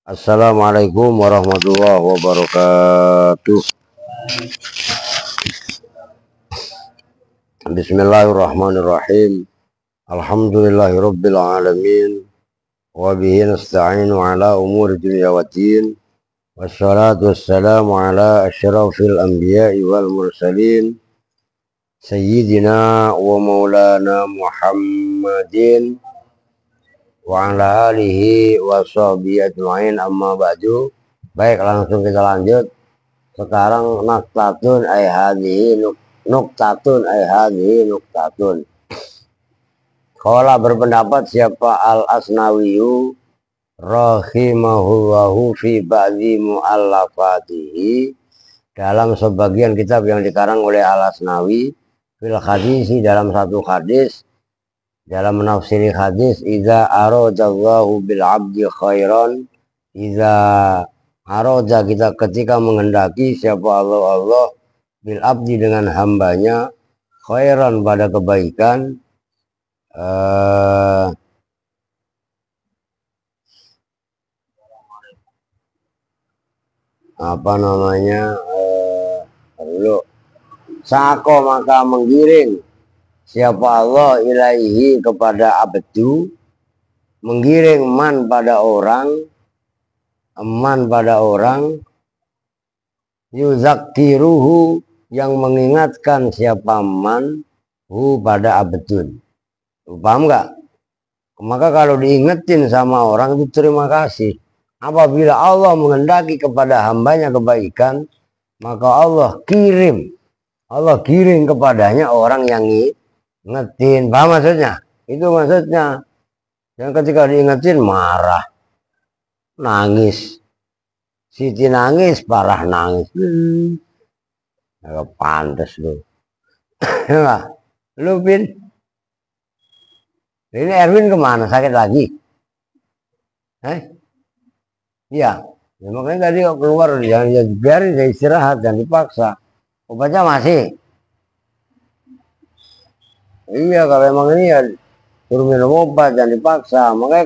Assalamualaikum warahmatullahi wabarakatuh. Bismillahirrahmanirrahim. Alhamdulillahirabbil alamin. Wa bihi nasta'inu ala umuri dunya waddin. Wassalatu wassalamu ala asyrafil anbiya'i wal mursalin. Sayyidina wa maulana Muhammadin wa ala alihi wa sahbihi ajma'in, amma ba'du. Baik, langsung kita lanjut. Sekarang nuktatun ay hadhihi nuktatun. Qala berpendapat siapa Al-Asnawiyu rahimahullahu fi ba'di mu'allafatihi, dalam sebagian kitab yang dikarang oleh Al-Asnawi, fil hadisi, dalam satu hadis, dalam menafsiri hadis, idza aradallahu bil abdi khairan, idza arada, kita ketika menghendaki siapa Allah bil abdi dengan hambanya, khairan pada kebaikan, sako, maka menggiring siapa Allah ilaihi kepada abdu, menggiring man pada orang, yuzakkiruhu, yang mengingatkan siapa man hu pada abdun. Paham nggak? Maka kalau diingetin sama orang itu terima kasih. Apabila Allah menghendaki kepada hambanya kebaikan, maka Allah kirim kepadanya orang yang ngetin. Paham maksudnya? Itu maksudnya. Yang ketika diingetin marah, nangis. Siti nangis, parah nangis. Agak pantas lu. Lu Pin. Ini Erwin kemana? Sakit lagi? Iya. Ya, makanya tadi keluar, jangan biarin dia istirahat, jangan dipaksa. Obatnya masih. Iya, kalau emang ini ya suruh minum obat, jangan dipaksa. Makanya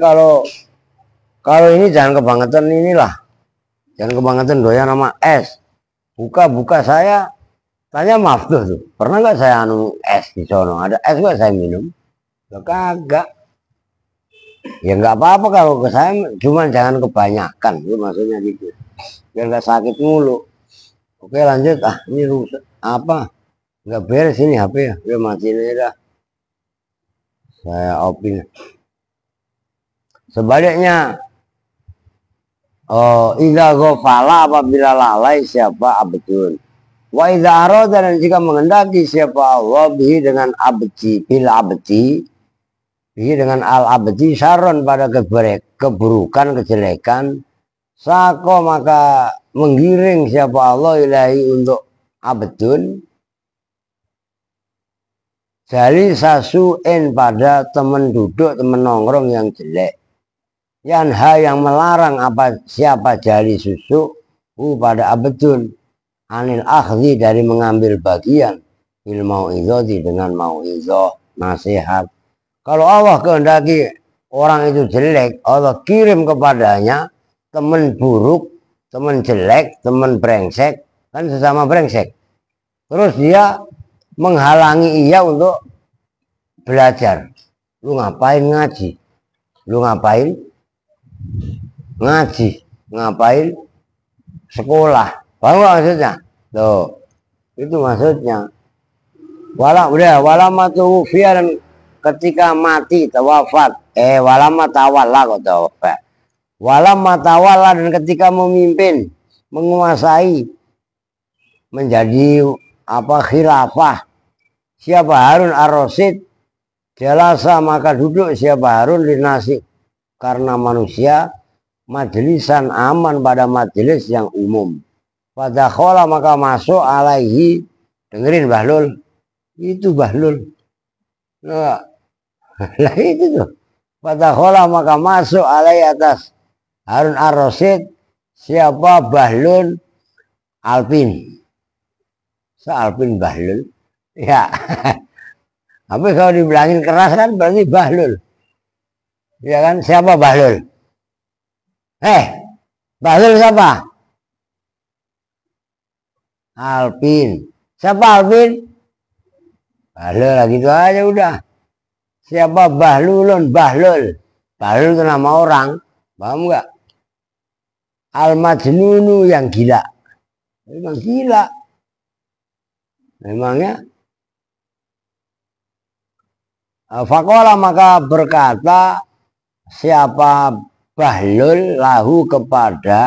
kalau ini jangan kebangetan inilah. Jangan kebangetan doyan sama es. Buka saya tanya maaf tuh. Pernah nggak saya es di sono? Ada es nggak saya minum? Ya kagak. Ya nggak apa-apa kalau ke saya, cuman jangan kebanyakan. Itu maksudnya gitu. Biar nggak sakit mulu. Oke, lanjut. Ini rusak apa? Nggak beres ini HP ya. Udah matiin aja dah. Saya opin. Sebaliknya, idza ghafala, apabila lalai siapa abdun. Wa idza arada, dan jika mengendaki siapa Allah bihi dengan abdi, bil abdi, bihi dengan al abdi, saron pada keburukan, kejelekan, sako, maka menggiring siapa Allah ilahi untuk abdun, jali sasuin, pada teman duduk, teman nongkrong yang jelek, yanha, yang melarang siapa jali susu pada abdun, anil akhdi, dari mengambil bagian, bil mau'izati, dengan mau'izah, nasihat. Kalau Allah kehendaki orang itu jelek, Allah kirim kepadanya teman buruk, teman jelek, teman brengsek, kan sesama brengsek. Terus dia menghalangi ia untuk belajar. Lu ngapain ngaji? Lu ngapain ngaji? Ngapain sekolah? Paham gak maksudnya? Tuh, itu maksudnya. Walamatu fiya, dan ketika mati, tawafat. Walama tawalla, kok tawafat. Walama tawalla, dan ketika memimpin, menguasai, menjadi khilafah siapa Harun ar-Rasyid, jalasa, maka duduk siapa Harun linasi, karena manusia, majlisan, aman pada majelis yang umum. Pada khola, maka masuk alaihi, dengerin Bahlul, itu Bahlul, nah, lah itu tuh. Pada khola, maka masuk alaihi, atas Harun ar-Rasyid, siapa Bahlul Alpin. Alpin Bahlul, ya. Tapi kalau dibilangin keras kan berarti Bahlul, ya kan? Siapa Bahlul? Bahlul siapa? Alpin. Siapa Alpin? Bahlul lah, gitu aja udah. Siapa Bahlulun? Bahlul. Bahlul itu nama orang. Paham nggak? Al-Majnunu yang gila. Memang gila. Memangnya. Fakola maka berkata siapa Bahlul lahu kepada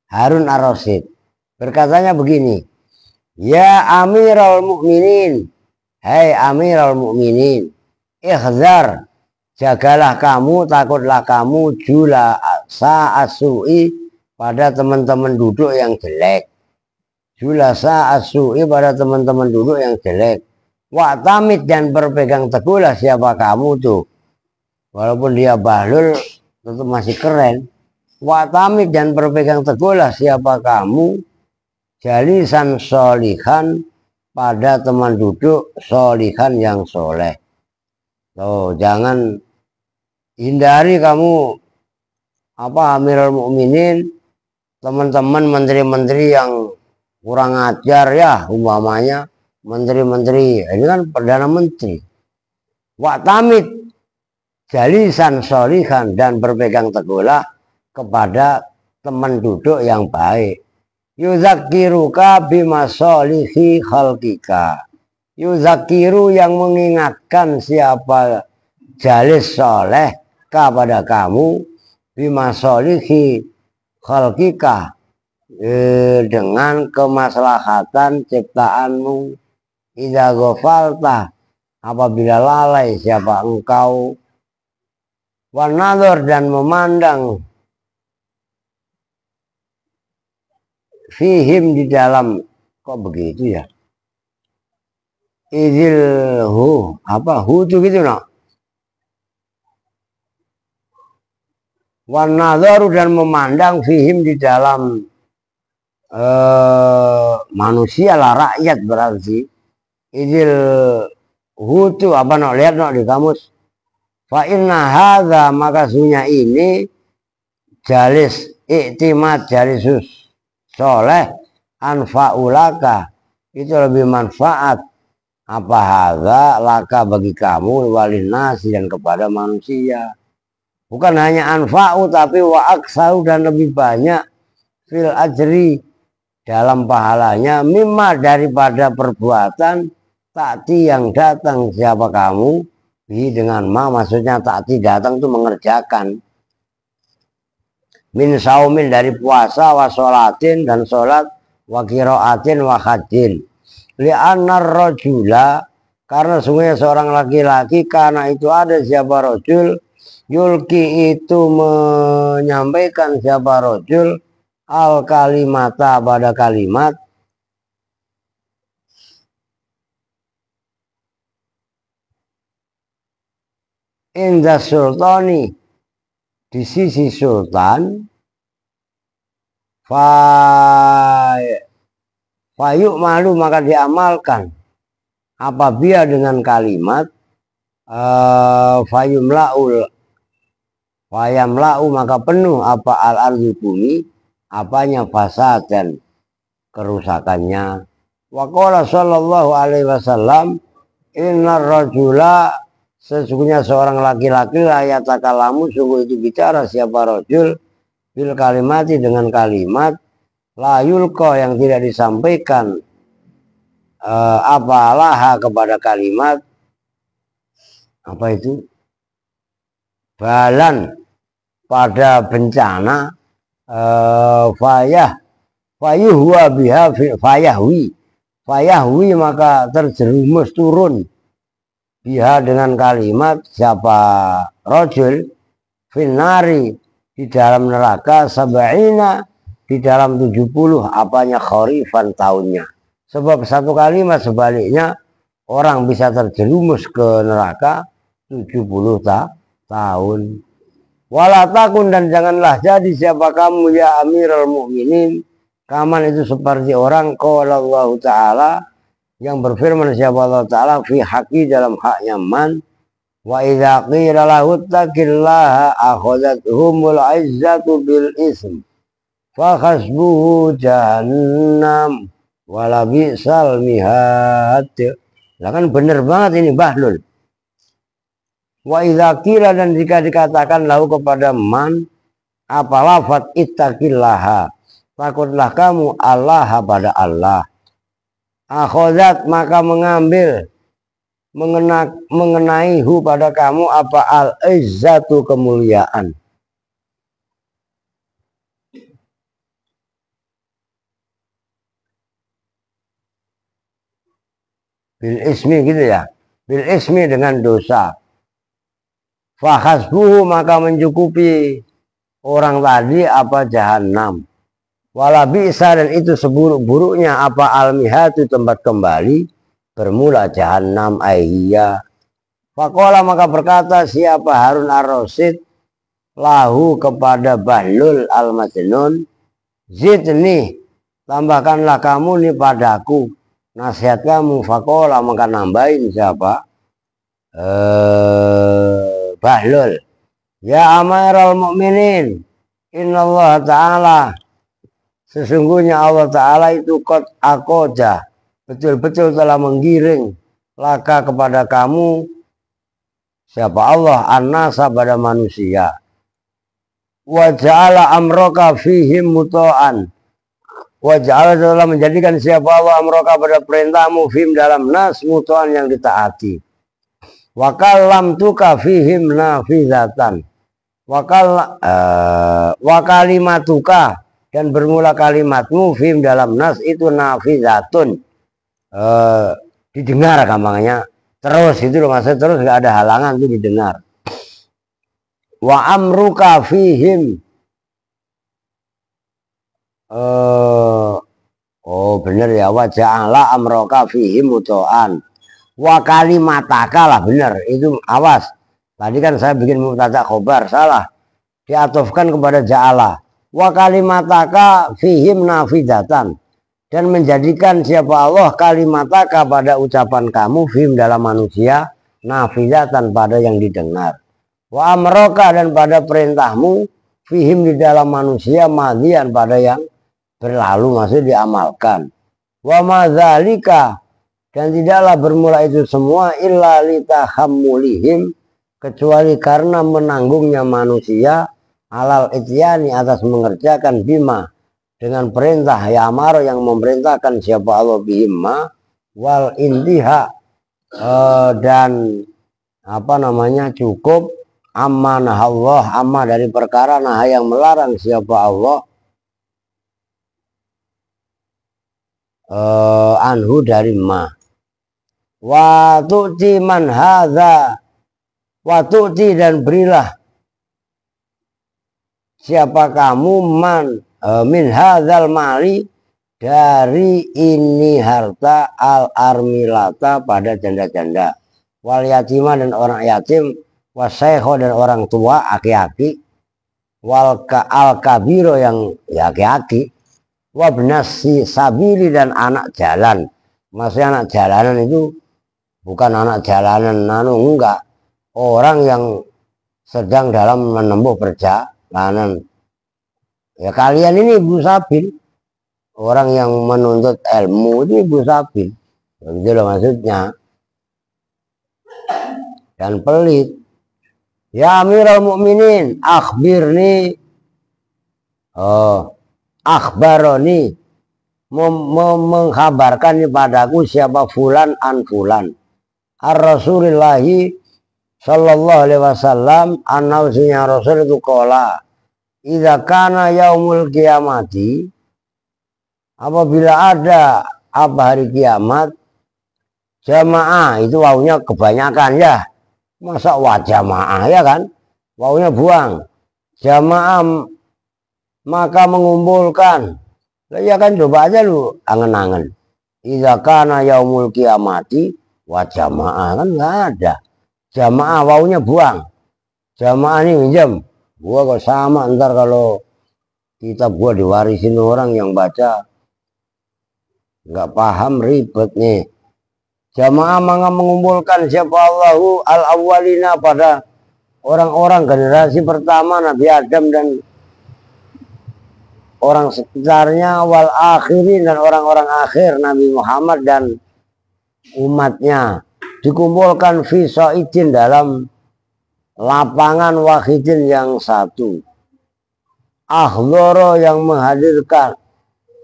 Harun ar-Rasyid. Berkatanya begini. Ya Amirul Mukminin. Hai Amirul Mukminin. Ikhzar. Jagalah kamu, takutlah kamu jula sa'asui pada teman-teman duduk yang jelek. Jula sa'asui pada teman-teman duduk yang jelek. Wa'tamid dan berpegang teguhlah siapa kamu tuh. Walaupun dia Bahlul tetap masih keren. Wa'tamid dan berpegang teguhlah siapa kamu. Jalisan solihan pada teman duduk solihan yang soleh. Tuh, jangan hindari kamu Amirul Mukminin, teman-teman menteri-menteri yang kurang ajar ya, umpamanya menteri-menteri ini kan perdana menteri. Wa'tamid jalisan solihan dan berpegang teguhlah kepada teman duduk yang baik. Yuzakiruka bimasolihi khalqika. Yuzakiru yang mengingatkan siapa jalis soleh kepada kamu bimasolihi khalqika dengan kemaslahatan ciptaanmu. Idza ghafalta apabila lalai siapa engkau. Wanadhar dan memandang fihim di dalam, kok begitu ya? Izil hu itu gitu no. Wan nadharu dan memandang fihim di dalam manusia lah, rakyat berarti. Izil hu itu no, lihat no di kamus. Fa inna hadza maka sunya ini jalis iktimad jalisus soleh anfaulaka itu lebih manfaat apa hadza laka bagi kamu walin nasi dan kepada manusia. Bukan hanya anfa'u tapi wa aksau dan lebih banyak fil ajri dalam pahalanya mimma daripada perbuatan takti yang datang siapa kamu bi dengan ma, maksudnya takti datang itu mengerjakan. Min saumin dari puasa wa sholatin dan sholat wa qiraatin wa hajjin. Li'annar rajula karena sungguhnya seorang laki-laki karena itu ada siapa rajul yulki itu menyampaikan siapa rajul al kalimata pada kalimat inda sultani di sisi sultan fayuk malu maka diamalkan apabila dengan kalimat fayamla'u maka penuh apa al-ardu bumi apanya fasad dan kerusakannya. Wa qala sallallahu alaihi wasallam innar rajula sesungguhnya seorang laki-laki la yatakalamu sungguh itu bicara siapa rajul bil kalimati dengan kalimat la yulqa yang tidak disampaikan apalah kepada kalimat apa itu balan pada bencana fayahwi maka terjerumus turun biha dengan kalimat siapa rajul finari di dalam neraka sab'ina di dalam 70 apanya kharifan tahunnya. Sebab satu kalimat sebaliknya orang bisa terjerumus ke neraka 70 tahun. Walatakun dan janganlah jadi siapa kamu ya Amirul Mukminin kaman itu seperti orang qala Allah Ta'ala yang berfirman siapa Allah Ta'ala fi haqi dalam haknya man wa idza qila lahu taqillaha akhadathumul izzatu bil ism Fakhasbuhu jahannam wala bi'sal mihad. Lah kan bener banget ini Bahlul. Wa idza qila, dan jika dikatakan lahu kepada man apa lafat ittaqillaha, takutlah kamu Allah pada Allah. Akhozat, maka mengambil mengenai hu pada kamu apa al-izzatu, kemuliaan. Bil ismi gitu ya, bil ismi dengan dosa. Fahasbuhu, maka mencukupi orang tadi apa jahanam. Wala bi'sa, dan itu seburuk-buruknya apa almihatu, tempat kembali bermula jahanam ayya. Faqala, maka berkata siapa Harun ar-Rasyid lahu kepada Bahlul al-Majnun, zidni, tambahkanlah kamu nih padaku nasihat kamu. Faqala, maka nambahin siapa Bahlul, ya Amirul Mukminin, innallaha ta'ala, sesungguhnya Allah Ta'ala itu qad aqoja, betul-betul telah menggiring laka kepada kamu siapa Allah an-nasa, pada manusia. Wa ja'ala amroka fihim muto'an, wa ja'ala, telah menjadikan siapa Allah amroka pada perintahmu fihim dalam nas muto'an, yang ditaati. Wa kallamtuka fihim nafizatan, wa kalimatuka, dan bermula kalimatmu fihim dalam nas itu nafizatun, didengar gampangnya, terus itu loh, maksudnya terus nggak ada halangan, itu didengar. Wa amruka fihim, oh bener ya, wa ja'ala amroka fihim muto'an, wa kalimataka, lah bener itu, awas tadi kan saya bikin mubtada khobar salah, diatofkan kepada ja'ala. Wa kalimataka fihim nafidatan, dan menjadikan siapa Allah kalimataka pada ucapan kamu fihim dalam manusia nafidatan, pada yang didengar. Wa amroka, dan pada perintahmu fihim di dalam manusia madian, pada yang berlalu, maksudnya diamalkan. Wa madzalika, dan tidaklah bermula itu semua illa litahammulihim, kecuali karena menanggungnya manusia alal ityani, atas mengerjakan bima, dengan perintah ya amaro, yang memerintahkan siapa Allah bihimma, wal intiha, dan apa namanya cukup, amanah Allah, amma dari perkara nah yang melarang siapa Allah anhu dari ma. Wa tu'ti man hadza, wa tu'ti, dan berilah siapa kamu man min hadzal mali, dari ini harta, al armilata, pada janda-janda, wal yatima, dan orang yatim, wasaykho, dan orang tua aki-aki, wal al kabiro, yang aki-aki, wabnasi sabili, dan anak jalan. Maksudnya anak jalanan itu bukan anak jalanan enggak, orang yang sedang dalam menempuh perjalanan. Ya kalian ini ibu sabil, orang yang menuntut ilmu itu ibu sabil, begitu loh maksudnya. Dan pelit. Ya Amirul Mukminin, akhbirni, akhbaroni, mengkhabarkan padaku siapa fulan an fulan, ar-Rasulillahi sallallahu alaihi wasallam, anausinya Rasul itu kola, idza kana yaumul kiamati, apabila ada apa hari kiamat, jamaah, itu wawunya kebanyakan ya, masa wa jamaah ya kan, wawunya buang, jamaah maka mengumpulkan. Ya kan, coba aja lu angen-angen, idza kana yaumul kiamati wa jamaah, kan nggak ada jamaah, wawunya buang, jamaah ini minjem gua kok sama, ntar kalau kitab gua diwarisin orang yang baca nggak paham, ribet nih. Jamaah maka mengumpulkan siapa Allahu al awwalina, pada orang-orang generasi pertama Nabi Adam dan orang sekitarnya, wal akhirin dan orang-orang akhir Nabi Muhammad dan umatnya, dikumpulkan fi sa'idin dalam lapangan wahidin yang satu. Akhdoro yang menghadirkan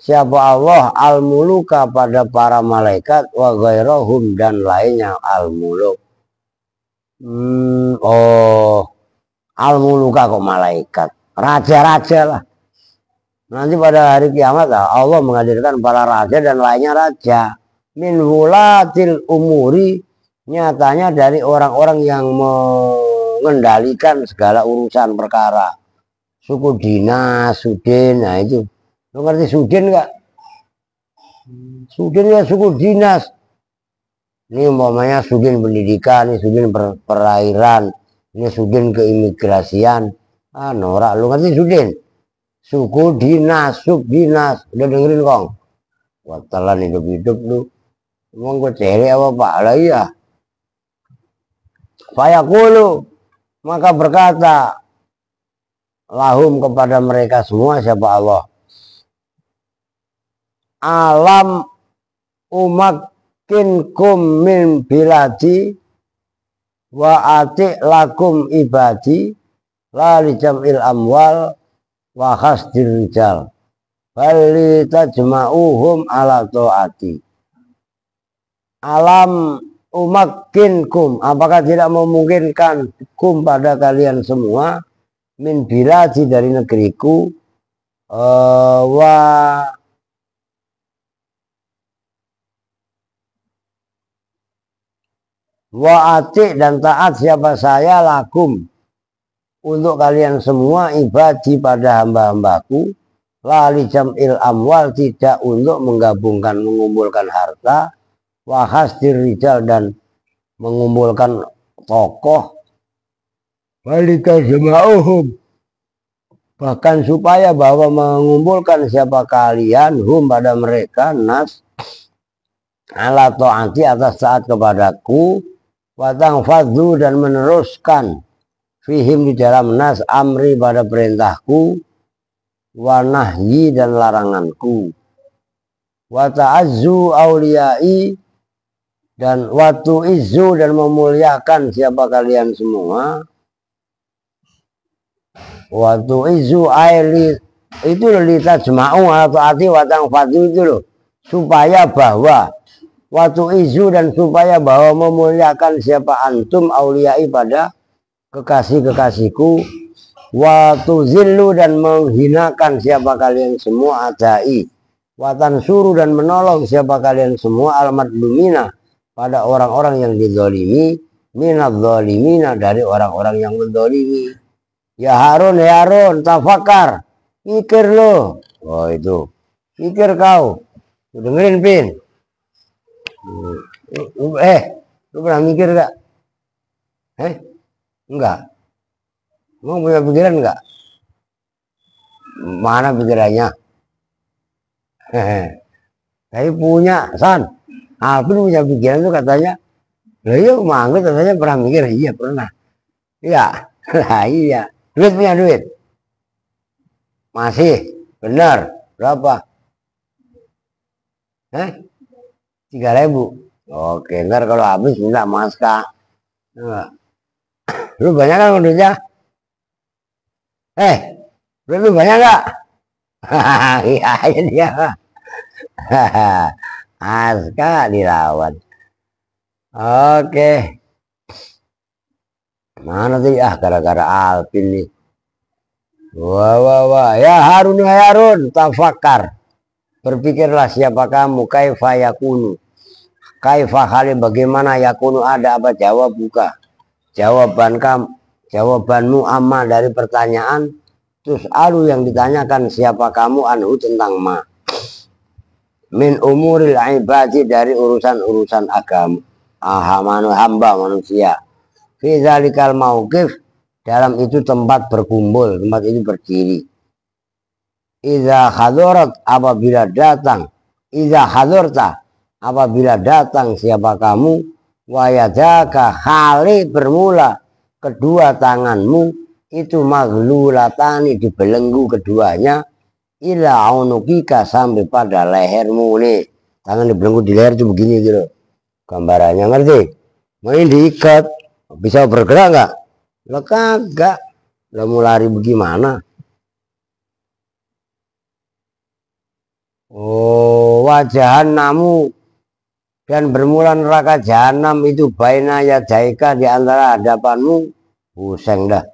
siapa Allah al-muluka pada para malaikat, wa ghairahum dan lainnya al-muluk. Al-muluka kok malaikat, raja-raja lah. Nanti pada hari kiamat Allah menghadirkan para raja dan lainnya raja. Min wulatil umuri, nyatanya dari orang-orang yang mengendalikan segala urusan perkara. Suku dinas, sudin, nah itu. Lo ngerti sudin enggak? Sudin ya suku dinas. Ini umpamanya sudin pendidikan, ini sudin perairan, ini sudin keimigrasian. Ah, norak, lo ngerti sudin? Suku dinas, subdinas, udah dengerin kong? Watalan hidup-hidup lu. Emang gue cari apa pak lah ya? Fayaqulu, maka berkata lahum kepada mereka semua siapa Allah. Alam umakinkum min biladi wa ati lakum ibadi la lijam'il amwal wa khasdir rijal bali tajma'uhum ala ta'ati. Alam umakinkum, apakah tidak memungkinkan kum pada kalian semua min biladi dari negeriku, wa ati dan taat siapa saya lakum untuk kalian semua ibadi pada hamba-hambaku, lali jam'il amwal tidak untuk menggabungkan mengumpulkan harta, wahasdir rijal dan mengumpulkan tokoh, balika jama'uhum bahkan supaya bahwa mengumpulkan siapa kalian hum pada mereka nas ala ta'ati atas taat kepadaku, watang fadhu dan meneruskan fihim di dalam nas amri pada perintahku, wa nahyi dan laranganku, wa ta'azzu auliyai dan watu izu dan memuliakan siapa kalian semua. Watu izu aili itu loh, litajma'u atau ati watang fadhu itu loh, supaya bahwa watu izu dan supaya bahwa memuliakan siapa antum auliyai pada kekasih-kekasihku, watu zillu dan menghinakan siapa kalian semua adai, watan suruh dan menolong siapa kalian semua al-madlumina pada orang-orang yang dizalimi, minadz zalimina dari orang-orang yang menzalimi. Ya Harun, ya Harun, tafakar, mikir lo. Oh itu, mikir kau. Dengerin Pin. Lu pernah mikir gak? Enggak. Mau punya pikiran enggak? Mana pikirannya? Tapi punya, San. Alvin punya pikiran tuh katanya. Lah iya, Manggut katanya pernah mikir. Iya, pernah. Iya. Lah iya. Duit punya duit. Masih. Benar. Berapa? 3.000. Oke, ntar kalau habis minta mas kak. Lu banyak kan duitnya? Lu banyak gak? Iya dia. Aska dilawan. Oke. Mana tuh gara-gara Alvin nih. Wah. Ya Harun, tafakar. Berpikirlah siapa kamu, kaifa yakunu. Kaifa kali bagaimana yakunu ada apa jawab buka. Jawabanmu amma dari pertanyaan. Terus alu yang ditanyakan siapa kamu anhu tentang ma. Min umuril ibadi dari urusan-urusan agama. Hamba manusia. Fi zalikal mauqif dalam itu tempat berkumpul, tempat itu berdiri. Iza hadarat apabila datang, iza hadarta apabila datang siapa kamu, wayadaka hali bermula kedua tanganmu itu maghlulatani dibelenggu keduanya, ila unukika sampai pada lehermu nih. Tangan dibelenggu di leher itu begini gitu. Gambarannya ngerti? Main diikat, bisa bergerak nggak? Lah kagak. Lah mau lari bagaimana? Oh, wajahan namu dan bermula neraka jahanam itu baina yadaika di antara hadapanmu. Pusing dah.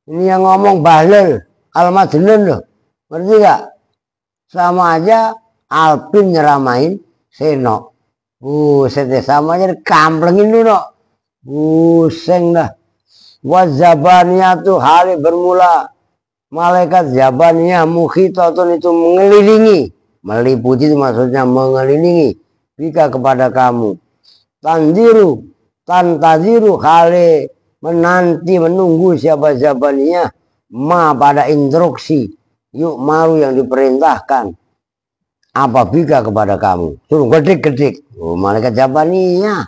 Ini yang ngomong Bahlul Al-Majnun loh. Ngerti gak? Sama aja Alpin nyeramain Seno. Buset sama aja kamplengin dulu no. Pusing dah. Wazabaniyah tuh hari bermula. Malaikat Zabaniyah mukhitatun itu mengelilingi. Meliputi itu maksudnya mengelilingi. Bika kepada kamu. Tandiru. Tantadiru hale menanti menunggu siapa Zabaniyah. Ma pada instruksi. Yuk maru yang diperintahkan. Apa bika kepada kamu. Suruh gedik-gedik. Oh, malaikat Zabaniyah.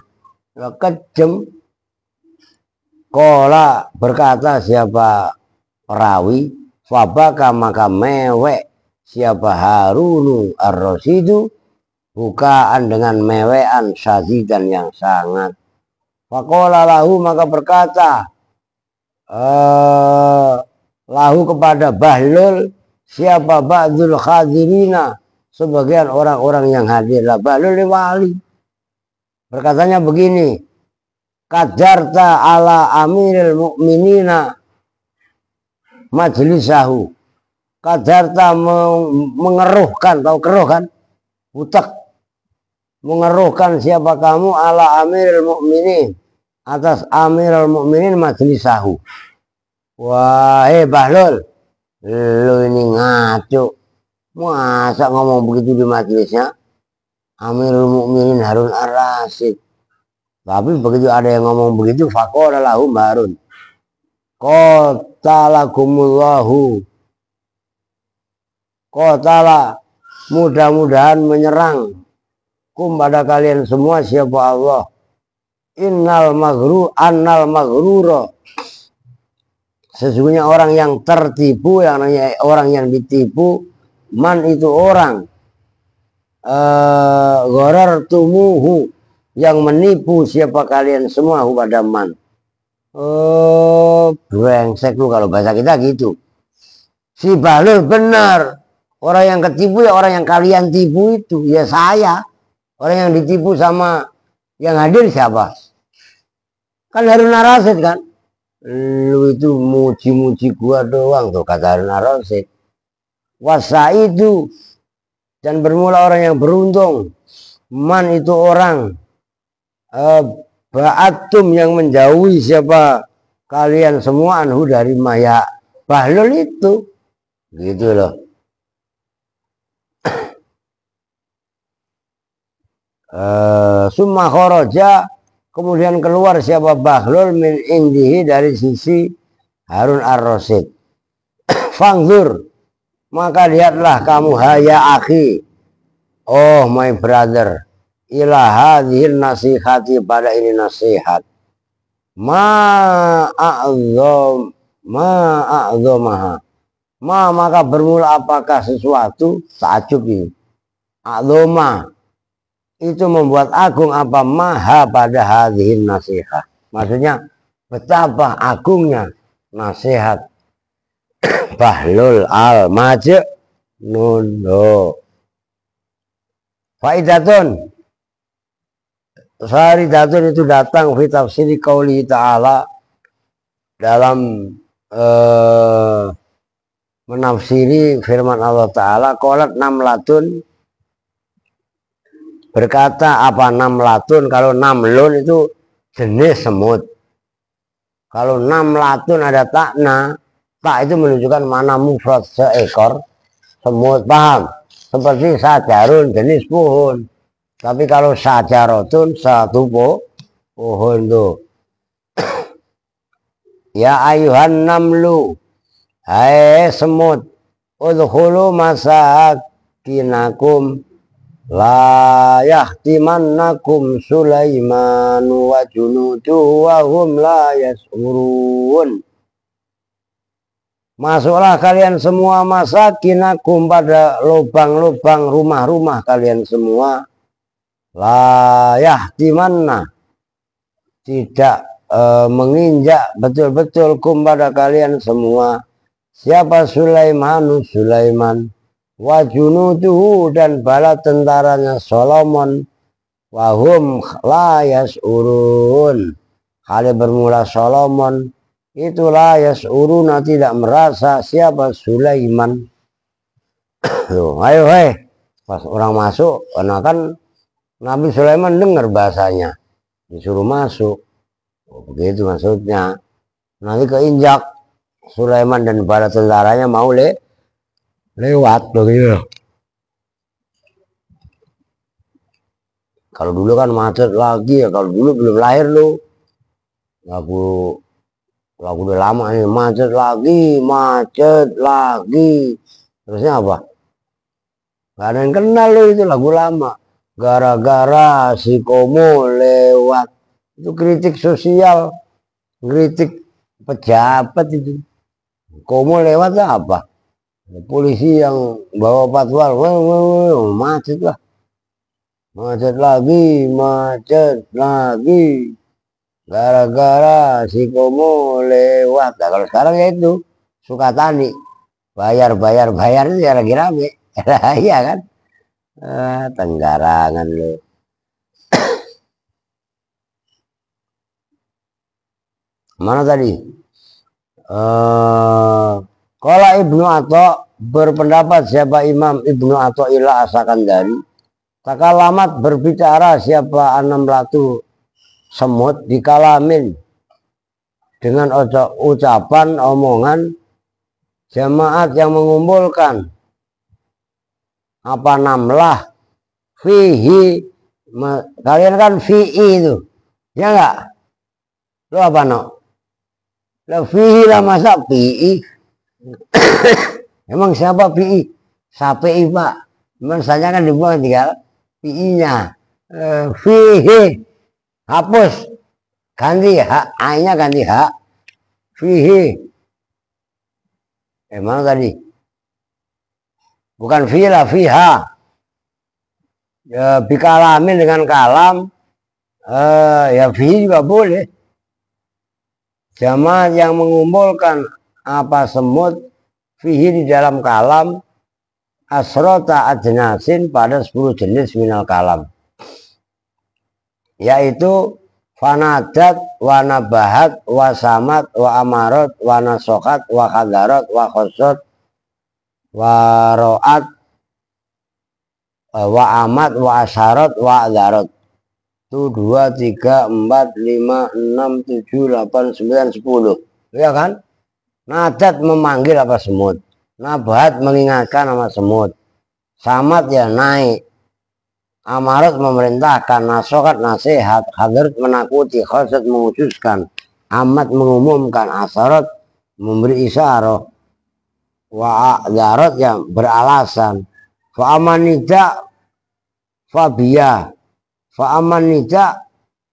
Kejem. Kola berkata siapa perawi. Fabaka maka mewek. Siapa Harunu ar-Rasidu bukaan dengan mewean sadidan yang sangat. Faqala lahu maka berkata lahu kepada Bahlul siapa ba'dul khadirina sebagian orang-orang yang hadir. Lah Bahlul wali. Berkatanya begini. Kadarta ala amiril mu'minina majlisahu. Kadarta mengeruhkan, tahu keruh kan? Utak. Mengeruhkan siapa kamu ala amiril mu'minin. Atas amiril mu'minin majlisahu. Wah, Bahlul. Lu ini ngaco. Masa ngomong begitu di majlisnya? Amirul mu'minin Harun ar-Rasyid. Tapi begitu ada yang ngomong begitu, faqala lahum Harun. Qatalakumullahu. Qatala mudah-mudahan menyerang pada kalian semua siapa Allah. Annal maghrura. Sesungguhnya orang yang tertipu, orang yang ditipu, man itu orang gharar tumuhu yang menipu siapa kalian semua pada man. Brengsek lu kalau bahasa kita gitu. Si Bahlul benar. Orang yang ketipu ya orang yang kalian tipu itu. Ya saya. Orang yang ditipu sama yang hadir siapa? Kan Harun ar-Rasyid kan? Lu itu muji-muji gua doang tuh kata Harun ar-Rasyid. Wasa itu. Dan bermula orang yang beruntung. Man itu orang. Ba'atum yang menjauhi siapa kalian semua anhu dari maya Bahlul itu. Gitu loh. Summa kharaja kemudian keluar siapa Bahlul min indihi dari sisi Harun ar-Rasyid. Fangzur maka lihatlah kamu haya akhi, oh my brother, ila hadhil nasihati pada ini nasihat. Ma'a'zomaha maka bermula apakah sesuatu takjub ini. A'zoma itu membuat agung apa maha pada hadhihin nasihat. Maksudnya betapa agungnya nasihat Bahlul al-Majnun. Faidatun. Faidatun itu datang fi tafsiri qauli ta'ala dalam menafsiri firman Allah Ta'ala. Qalat namlatun. Berkata apa namlatun, kalau namlun itu jenis semut. Kalau namlatun ada takna, tak itu menunjukkan mana mufrad seekor semut, paham? Seperti sajarun jenis pohon. Tapi kalau sajarotun satu pohon tuh. Ya ayuhan namlu, hai semut, udkhulu masakinakum la yahtimannakum Sulaiman wa junuduhu wa hum la yas'urun. Masuklah kalian semua masakinakum pada lubang-lubang rumah-rumah kalian semua. La yahtimanna, tidak menginjak betul-betul kum pada kalian semua. Siapa Sulaiman, wa junuduhu, dan bala tentaranya Solomon, wahum la yas'urun, kali bermula Solomon itulah yas'uruna, tidak merasa siapa Sulaiman. Loh, ayo pas orang masuk, karena kan Nabi Sulaiman dengar bahasanya, disuruh masuk. Oh, begitu maksudnya. Nanti keinjak Sulaiman dan para tentaranya mau lewat begitu. Kalau dulu kan macet lagi ya, kalau dulu belum lahir lo. Lagu udah lama nih, macet lagi. Terusnya apa? Gak ada yang kenal lo, itu lagu lama. Gara-gara si Komo lewat. Itu kritik sosial, kritik pejabat itu. Komo lewat apa? Polisi yang bawa patwal, macet lah. Macet lagi. Gara-gara si Komo lewat. Nah, kalau sekarang ya itu Sukatani. Bayar itu ya lagi rame. Iya kan? Tenggarangan lo. Mana tadi? Qala Ibnu Atha, berpendapat siapa Imam Ibnu Athaillah As-Sakandari, takalamat berbicara siapa An-Namlatu semut di kalamin dengan ucapan omongan jamaat yang mengumpulkan apa namlah fihi, kalian kan fi'i itu ya enggak, lo apa no? Lah fihi lah, masa pi'i? Emang siapa pi'i? Sapi pak. Memang saya kan dibuang tinggal pi'inya. Fihi, hapus, ganti hak, a-nya ganti hak. Fihi. Emang tadi? Bukan fihi lah, fiha. Ya, bikalamin dengan kalam. Ya fihi juga boleh. Jamaah yang mengumpulkan apa semut fihi di dalam kalam asrota ajnasin, pada 10 jenis minal kalam, yaitu fanadat, wa nabahat, wa samat, wa amarot, wa nasokat, wa khadarot, wa khosot, wa ro'at, wa amat, wa asharot, wa adarot. Itu 2, 3, 4, 5, 6, 7, 8, 9, 10. Ya kan? Nadat memanggil apa semut. Nabahat mengingatkan nama semut. Samat ya naik. Amarat memerintahkan. Nasokat nasihat. Hadirat menakuti. Khosat mengkhususkan. Amat mengumumkan. Asarat memberi isyarah. Wa'adarat yang beralasan. Fa'amanida fabiyah. Fa'aman nida,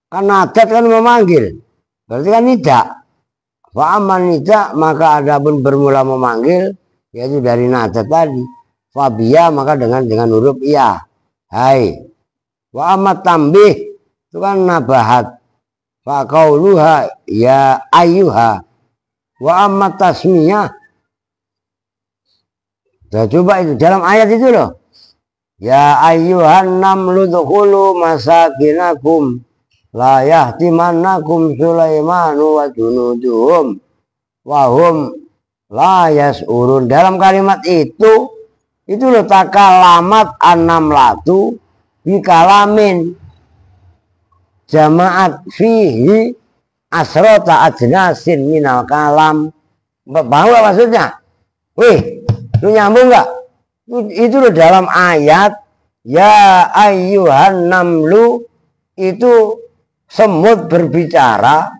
kan nadat kan memanggil, berarti kan nida. Fa'aman nida, maka ada pun bermula memanggil, yaitu dari nadat tadi. Fabia, maka dengan huruf iya. Hai. Wa'amat tambih, itu kan nabahat. Fa'kauluha ya ayyuha. Wa'amat tasmiyah. Nah, coba itu dalam ayat itu loh. Ya ayyuhan namlu dukhulu masakinakum la yahtimannakum Sulaimanu wa junuduhum wahum la yas'urun. Dalam kalimat itu loh takalamat an-namlatu bikalamin jamaat fihi asrota ajnasin minal kalam. Bahwa maksudnya, wih, lu nyambung gak? Itu loh dalam ayat ya ayyuhan namlu, itu semut berbicara,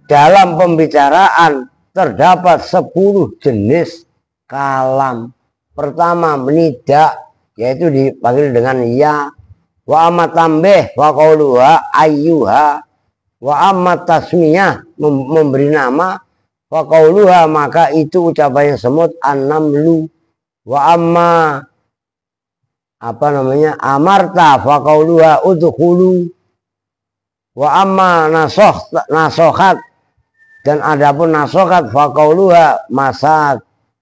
dalam pembicaraan terdapat 10 jenis kalam. Pertama menidak, yaitu dipanggil dengan ya. Wa amat tambih wa qauluha ayyuha. Wa amat tasmiyah memberi nama. Faqauluha maka itu ucapannya semut an-namlu. Wa amma amarta faqauluha udkhulu. Wa amma nasokhat dan adapun nasokhat faqauluha masakinuhum.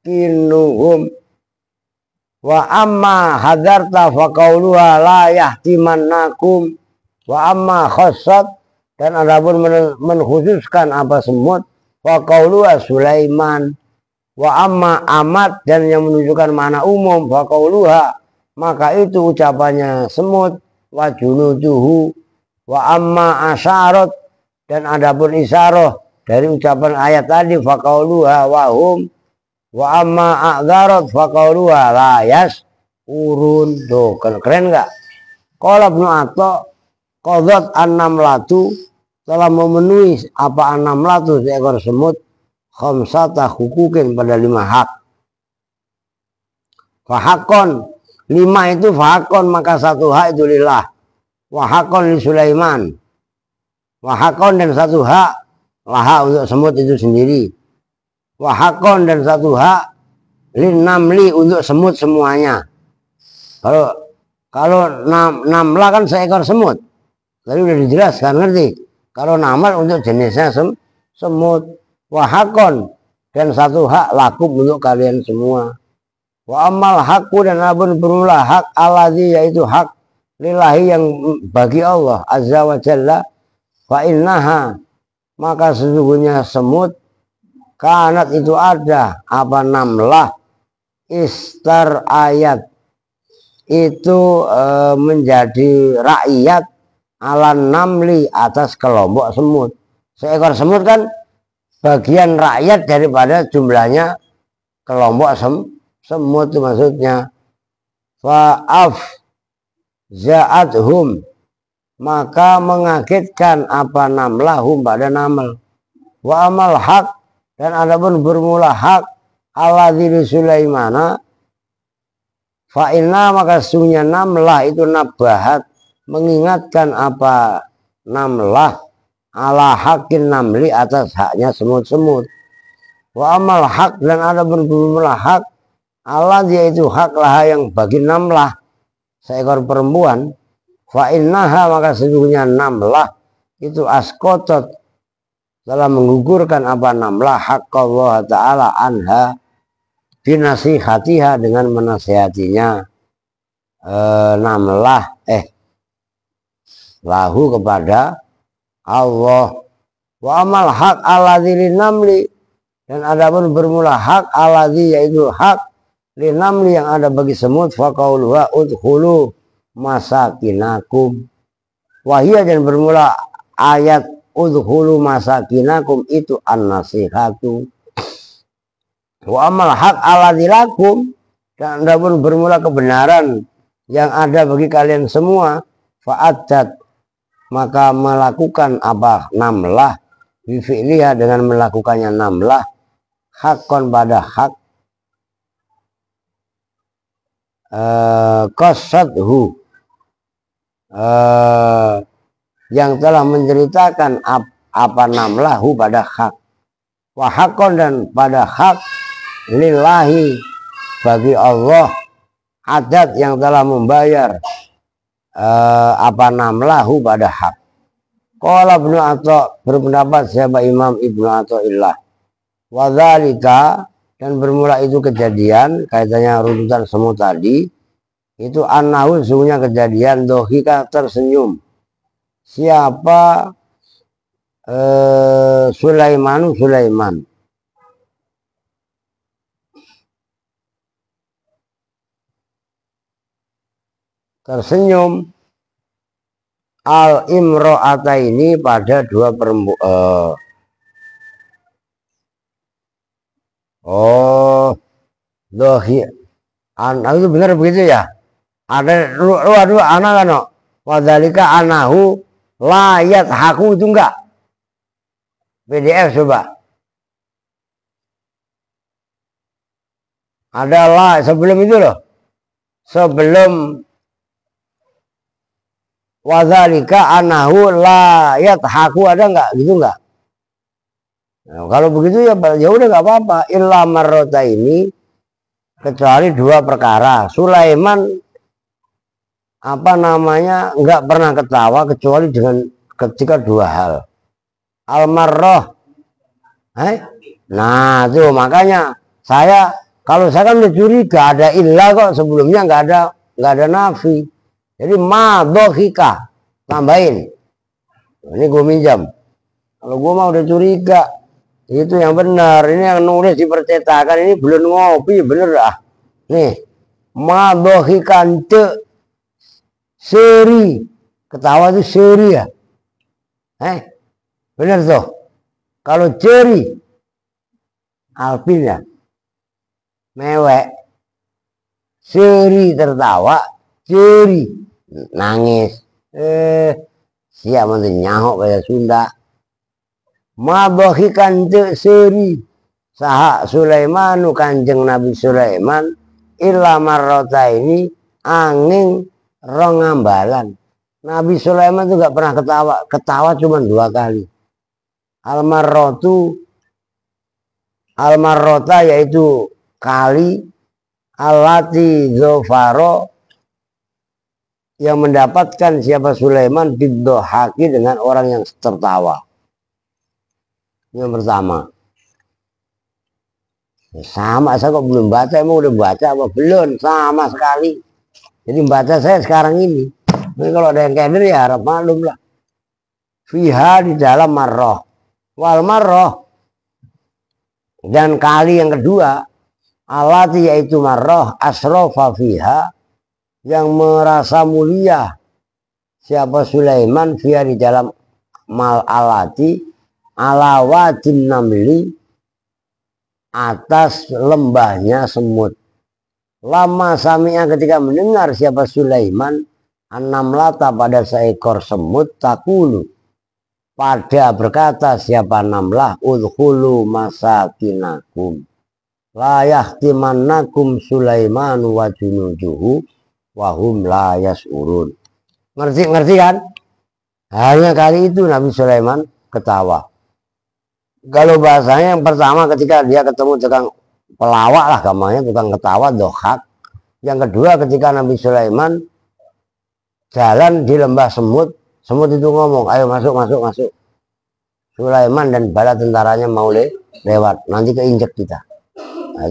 Wa amma hadarta faqauluha la yahtimannakum. Wa amma khassat dan adapun mengkhususkan apa semut faqauluha Sulaiman. Wa amma amat dan yang menunjukkan mana umum faqauluha maka itu ucapannya semut wa junuduhu. Wa amma asyarat dan adapun isyarah dari ucapan ayat tadi faqauluha wahum. Wa amma a'dharat faqauluha la yas'urun. Tuh keren enggak? Qala Ibnu Atha qadat an-namlatu telah memenuhi apa an-namlatu seekor semut khamsata hukukin pada 5 hak. Fahakon 5 itu fahakon maka 1 hak itu lillah. Wahakon li Sulaiman. Wahakon dan 1 hak laha untuk semut itu sendiri. Wahakon dan 1 hak lin namli untuk semut semuanya. Kalau namlah kan seekor semut. Tadi udah dijelaskan, ngerti? Kalau namal untuk jenisnya semut. Wahakon dan 1 hak lakum untuk kalian semua. Wa amal hakku dan abun bermula hak alladzi yaitu hak lillahi yang bagi Allah azza wa jalla. Fa innaha maka sesungguhnya semut kanat itu ada apa namlah istar ayat itu menjadi rakyat ala namli atas kelompok semut. Seekor semut kan bagian rakyat daripada jumlahnya kelompok semut itu maksudnya. Fa'af za'athum maka mengagetkan apa namlahum pada namal. Wa amal hak dan adapun bermula hak alladzi Sulaimana fa inna maka sungguhnya namlah itu nabahat mengingatkan apa namlah ala hakin namli atas haknya semut-semut. Wa amal hak dan adapun bermula hak Allah yaitu hak laha yang bagi namlah seekor perempuan. Fa innaha maka sesungguhnya namlah itu askotot telah menggugurkan apa namlah hak Allah Ta'ala anha binasihatiha dengan menasihatinya namlah lahu kepada Allah. Wa amal hak alladzi namli dan adapun bermula hak alladzi yaitu hak linamli yang ada bagi semut faqauluha udkhulu masakinakum. Wahia dan bermula ayat udkhulu masakinakum itu an-nasihatu. Wa amal haq alladzi lakum dan adapun bermula kebenaran yang ada bagi kalian semua fa'adat maka melakukan apa namlah bifi'liha dengan melakukannya namlah hakon pada hak qasadhu yang telah menceritakan apa namlahu pada hak wahakon dan pada hak lillahi bagi Allah adat yang telah membayar apa namlahu pada hak. Qala Ibnu Atha berpendapat siapa Imam Ibnu Athaillah wa dzalika dan bermula itu kejadian kaitannya runtutan semut tadi itu annahu sesungguhnya kejadian dohika tersenyum siapa Sulaiman tersenyum al-imro'ata ini pada 2 perempuan. Dohi itu benar begitu ya? Ada dua anak kan? Wadhalika anahu layat haku itu enggak? PDF coba. Adalah sebelum itu loh. Sebelum wadhalika anahu layat haku ada enggak? Gitu enggak? Nah, kalau begitu ya udah nggak apa-apa. Illa marrota ini kecuali dua perkara. Sulaiman apa namanya nggak pernah ketawa kecuali dengan ketika dua hal. Almarroh. Nah tuh makanya kalau saya kan udah curiga ada illa kok sebelumnya nggak ada nafi. Jadi madohika tambahin. Ini gue minjam. Kalau gue mah udah curiga. Itu yang benar. Ini yang nulis di percetakan ini belum ngopi bener ah. Nih madohikan seri. Ketawa itu seri ya. Bener tuh. Kalau ceri alpin ya. Mewek. Seri tertawa. Ceri nangis. Siap untuk nyahok kayak Sunda. Madohikan seri. Saha Sulaimanu kanjeng Nabi Sulaiman. Illa marrota ini angin rongambalan. Nabi Sulaiman itu gak pernah ketawa. Ketawa cuma 2 kali. Almarrota yaitu kali. Alati zofaro yang mendapatkan siapa Sulaiman bidohaki dengan orang yang tertawa. Yang pertama. Sama saya kok belum baca, emang udah baca apa belum? Sama sekali. Jadi baca saya sekarang ini. Ini kalau ada yang keder ya harap maklum lah. Fiha di dalam marroh. Wal marroh. Dan kali yang kedua. Alati yaitu marroh. Asrofa fiha. Yang merasa mulia. Siapa Sulaiman. Fiha di dalam mal alati. Alawatin namli. Atas lembahnya semut. Lama sami'ah ketika mendengar siapa Sulaiman. An-namlata pada seekor semut takulu. Pada berkata siapa namlah. Udhulu masakinakum. La yahtimannakum Sulaiman wa junuduhu. Wahum la yas'urun. Ngerti kan? Hanya kali itu Nabi Sulaiman ketawa. Kalau bahasanya yang pertama ketika dia ketemu tukang pelawak lah gampangnya, tukang ketawa dohak. Yang kedua ketika Nabi Sulaiman jalan di lembah semut, semut itu ngomong, ayo masuk. Sulaiman dan bala tentaranya mau lewat, nanti keinjek kita. Nah,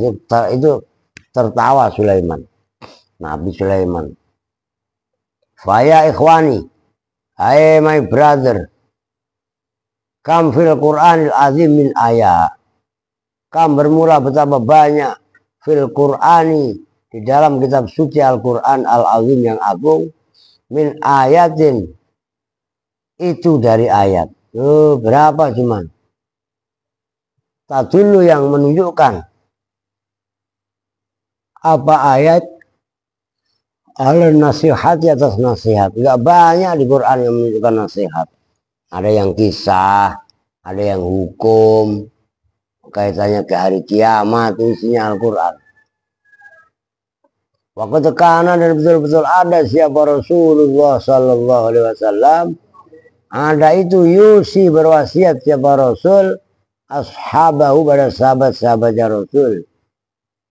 itu tertawa Sulaiman, Nabi Sulaiman. Faya ikhwani, hai my brother. Kam fil Qur'anil azim min ayat. Kam bermula betapa banyak fil Qur'ani di dalam kitab suci Al-Qur'an al-azim yang agung. Min ayatin. Itu dari ayat. Berapa cuman? Tadullu yang menunjukkan. Apa ayat? Ala nasihat atas nasihat. Enggak banyak di Qur'an yang menunjukkan nasihat. Ada yang kisah, ada yang hukum, kaitannya ke hari kiamat, isinya Al-Quran. Waktu tekanan dan betul-betul ada siapa Rasulullah Sallallahu Alaihi Wasallam. Ada itu yusi berwasiat siapa Rasul, ashabahu pada sahabat-sahabatnya Rasul.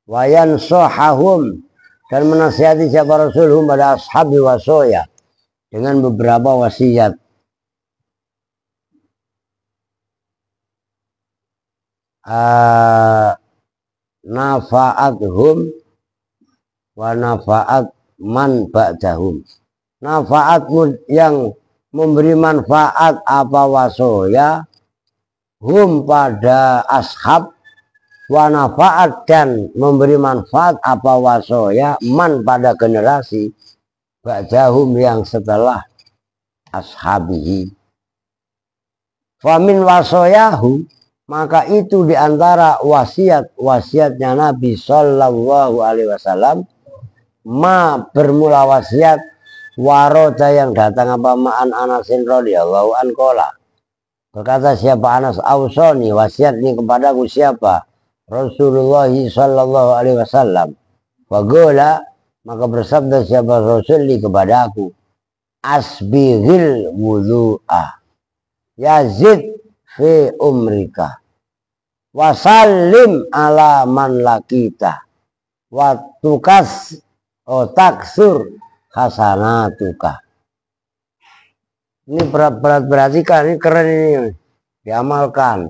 Wayan sohahum dan menasihati siapa Rasulhum pada ashabi wasoya dengan beberapa wasiat. Nafa'athum wa nafa'at man ba'dahum. Nafa'at yang memberi manfaat apa wasoya hum pada ashab, wa nafa'at dan memberi manfaat apa wasoya man pada generasi ba'dahum yang setelah ashabihi. Famin wasoyahu maka itu diantara wasiatnya Nabi Sallallahu Alaihi Wasallam. Ma bermula wasiat waroda yang datang apa ma'an Anasin radhiyallahu ankola. Berkata siapa Anas Ausoni wasiat ini kepadaku siapa? Rasulullah Sallallahu Alaihi Wasallam. Wagola maka bersabda siapa Rasul ini kepadaku. Asbihil wudu'ah. Yazid fi umrika. Wasallim ala man lakita wa tukas taksur hasanatuka. Ini berat perhatikan, ini keren ini, diamalkan.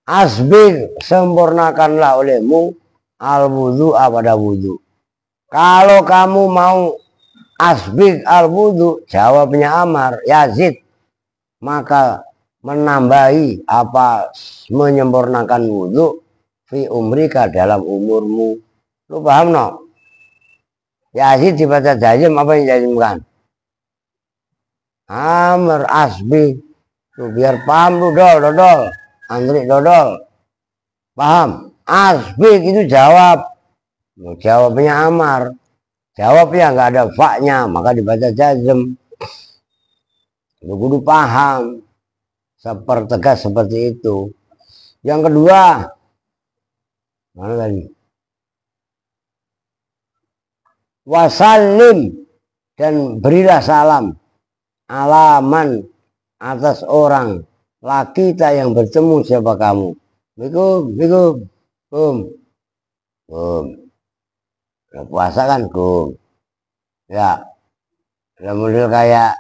Asbir, sempurnakanlah olehmu al wudu pada wudu. Kalau kamu mau asbir al wudu, jawabnya Amar, Yazid, maka menambahi apa menyempurnakan wudu fi umrika dalam umurmu. Lu paham no? Yazid dibaca jazim, apa yang jazimkan? Amr asbi. Lu biar paham lu dodol. Andri dodol. Paham? Asbi itu jawab. Jawabnya Amar. Jawabnya nggak ada fa-nya, maka dibaca jazim. Lu kudu paham. Sepertegas seperti itu. Yang kedua, mana tadi? Wasallim, dan berilah salam alaman atas orang lakita yang bertemu siapa kamu. Bikum. Puasa kan kum. Ya, model kayak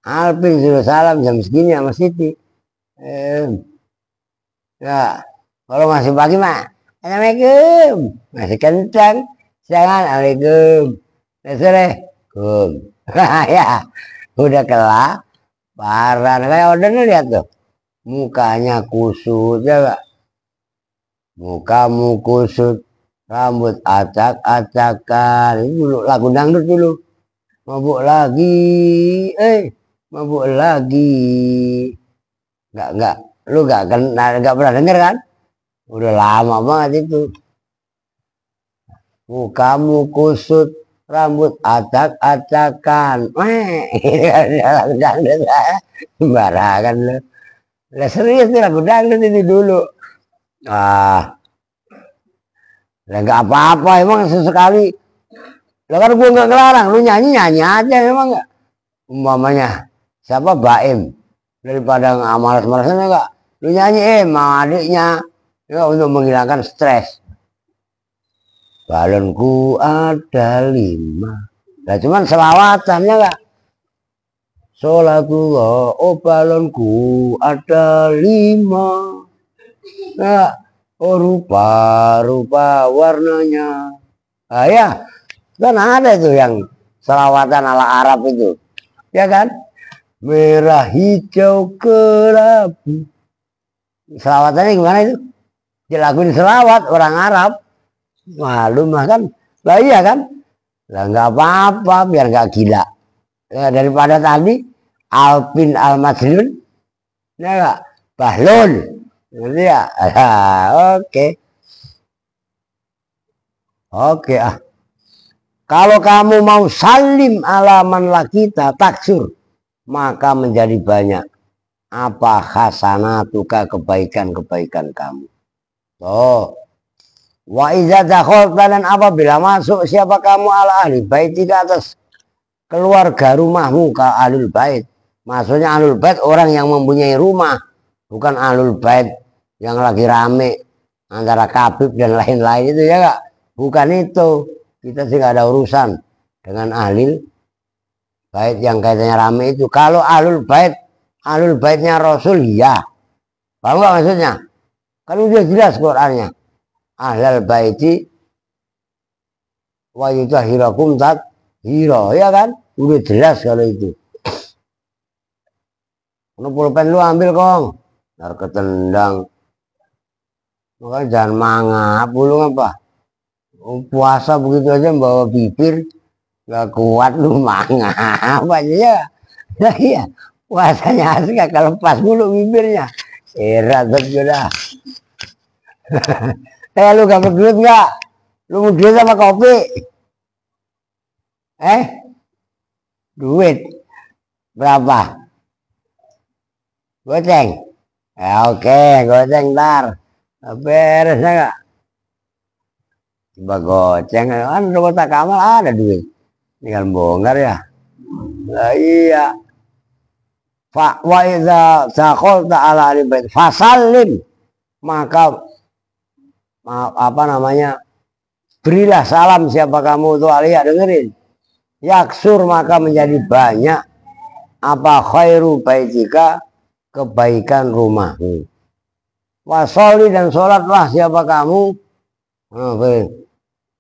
Alvin suruh salam jam segini sama Siti. Ya, kalau masih pagi mah, assalamualaikum, masih kencang. Assalamualaikum. Assalamualaikum. Ya, udah kelak. Parah. Kayak ordernya lihat tuh. Mukanya kusut ya gak? Mukamu kusut. Rambut acak-acakan. Ini dulu lagu dangdut dulu. Mabuk lagi. Mabuk lagi. Enggak. Lu gak pernah denger kan? Udah lama banget itu. Mukamu kusut, rambut acak-acakan. Lagu dangdut. Sembarangan lu. Lah serius nih lagu dangdut ini dulu. Lah nggak apa-apa emang sesekali. Lah kan gua nggak ngelarang, lu nyanyi aja emang nggak. Umpamanya siapa Baim, daripada malas-malasan enggak. Lu nyanyi sama adiknya ya, untuk menghilangkan stres. Balonku ada 5. Nah cuman selawatannya enggak. Sholatullah, oh balonku ada 5. Nah, oh rupa warnanya. Ah ya, kan ada itu yang selawatan ala Arab itu. Ya kan? Merah hijau kelabu. Selawatannya gimana itu? Dilakuin selawat orang Arab. Malu mah kan, lah iya kan, lah nggak apa-apa biar nggak gila. Ya, daripada tadi Alpin Al-Majnun, ya nggak, Bahlul, ngerti ya? Oke. Kalau kamu mau salim alaman lakita taksur, maka menjadi banyak apa hasanatuka kebaikan kamu. Wa iza dakhalta, dan apabila masuk siapa kamu ala ahli baitika atas keluarga rumahmu ke ahlul bait. Maksudnya ahlul bait orang yang mempunyai rumah, bukan ahlul bait yang lagi rame antara Kabib dan lain-lain itu ya gak? Bukan itu. Kita sih gak ada urusan dengan ahlul bait yang kaitannya rame itu. Kalau ahlul baitnya Rasul ya. Paham gak maksudnya? Kan udah jelas Qur'annya. Ahlal baiti wa yutahhirakum tathira, ya kan? Udah jelas kalau itu. Pulpen lu ambil kong, ntar ketendang. Makanya jangan mangap lu apa. Puasa begitu aja bawa bibir, gak kuat lu mangap aja ya. Nah iya, puasanya asli gak lepas mulu bibirnya. Erat betul dah. Lu gak berduit nggak? Lu mau duit sama kopi? Duit berapa? Goceng? Oke, goceng ntar. Beres nggak? Coba goceng, kan rumah kamar ada duit. Tinggal bongkar ya. Lah iya. Fa wa idza dakhalta ala ahli bait fasallim, maka apa namanya, berilah salam siapa kamu tuh alia, dengerin. Yaksur, maka menjadi banyak apa khairu baitika, kebaikan rumahmu. Wasoli, dan sholatlah siapa kamu.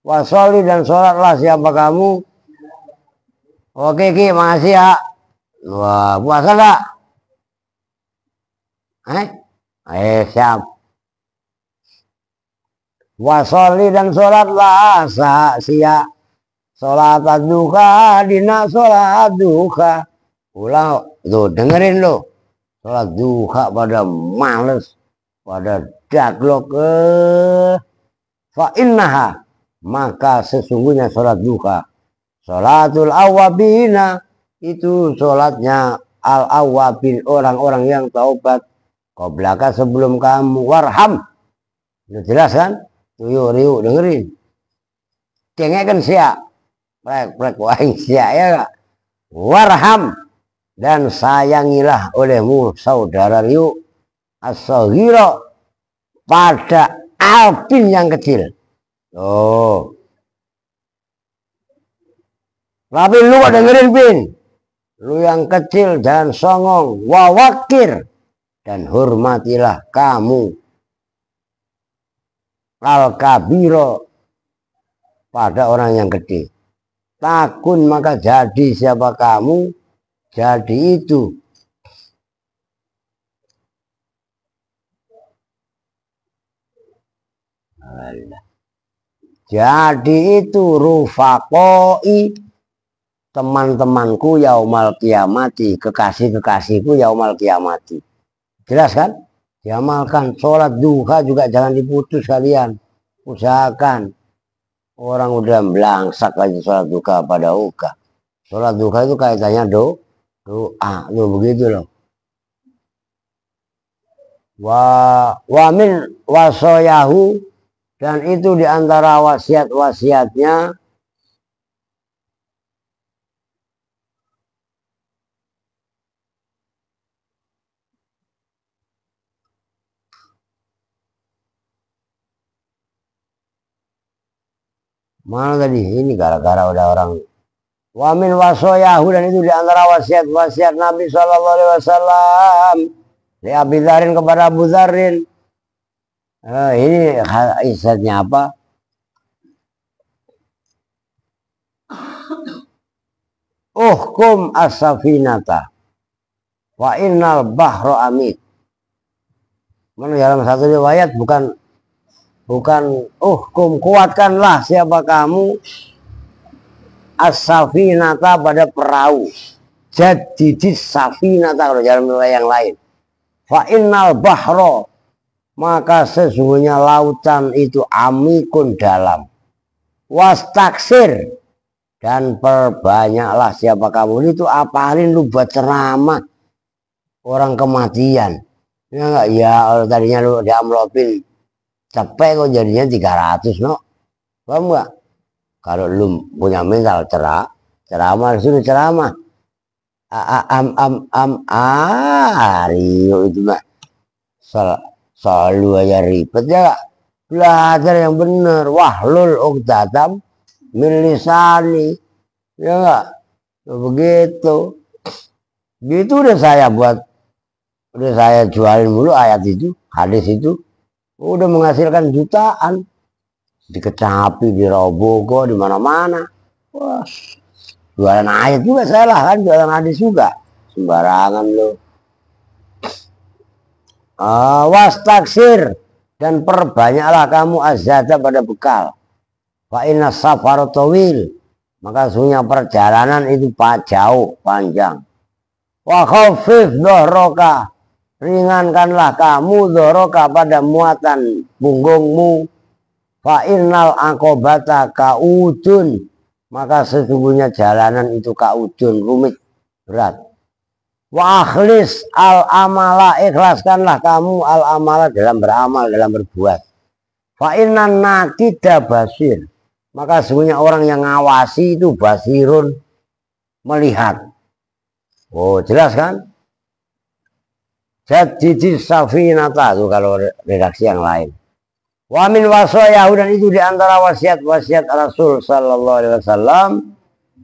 Wasoli, dan sholatlah siapa kamu. Oke Ki, makasih ya. Wah, puasa enggak? Siap. Wasoli, dan sholatlah sia sholat duha, dina sholat duha. Ulah tuh, dengerin lo. Sholat duha pada males, pada daglok. Fa innaha, maka sesungguhnya sholat duha, sholatul awabina, itu sholatnya al-awabin, orang-orang yang taubat. Qoblaka, sebelum kamu. Warham, udah jelas kan? Tuyuk riuk, dengerin. Cengekan siap. Prek waing siap ya gak? Warham, dan sayangilah olehmu saudara riuk as-saghira, pada alpin yang kecil. Oh. Tapi lu dengerin Pin, lu yang kecil dan songong, wawakir, dan hormatilah kamu al-kabiro, pada orang yang gede. Takun, maka jadi siapa kamu, jadi itu. Jadi itu rufaqoi, teman-temanku yaumal kiamati, kekasih-kekasihku yaumal kiamati. Jelas kan? Diamalkan. Sholat duha juga jangan diputus kalian. Usahakan. Orang udah belangsak aja sholat duha pada uka. Sholat duha itu kaitannya doa. Loh, begitu loh. Wa min wasoyahu, dan itu diantara wasiat-wasiatnya mana tadi, ini gara-gara udah orang. Wa min wasoyahu, dan itu diantara wasiat-wasiat Nabi Shallallahu Alaihi Wasallam li Abi Dzarin, kepada Abu Dzarin. Ini isatnya apa? Uhkum as-safinata wa innal bahro amit. Mana dalam satu riwayat bukan uhkum, kuatkanlah siapa kamu as-safinata, pada perahu. Jadidis safinata kalau dalam riwayat yang lain. Fa innal bahro, maka sesungguhnya lautan itu amikun, dalam. Wastaksir, dan perbanyaklah siapa kamu itu apalin lu buat ceramah orang kematian. Ya enggak, ya kalau tadinya lu diamlopin capek kok jadinya 300 no. Paham enggak? Kalau lu punya mental ceramah suruh ceramah. Rio itu mah selalu aja ribet ya. Belajar yang bener. Wahlul uqdatam min lisani, ya enggak? Begitu. Gitu udah saya jualin dulu ayat itu, hadis itu. Udah menghasilkan jutaan. Dikecapi, diroboh, di mana-mana. Wah, jualan ayat juga saya lah kan, jualan hadis juga. Sembarangan lo. Wastaksir, dan perbanyaklah kamu azada, pada bekal. Fa inna safar tawil, maka sesungguhnya perjalanan itu jauh, panjang. Wa khafif dhahroka, ringankanlah kamu dhahroka, pada muatan punggungmu. Fa innal aqobata kaudun, maka sesungguhnya jalanan itu kaudun, rumit, berat. Wa akhlis al amala, ikhlaskanlah kamu al amala, dalam beramal, dalam berbuat. Fa innan nakida basir, maka sesungguhnya orang yang ngawasi itu basirun, melihat. Oh, jelas kan? Jadidi safinata itu kalau redaksi yang lain. Wa min wasoyahu, dan itu diantara wasiat-wasiat Rasul sallallahu alaihi wasallam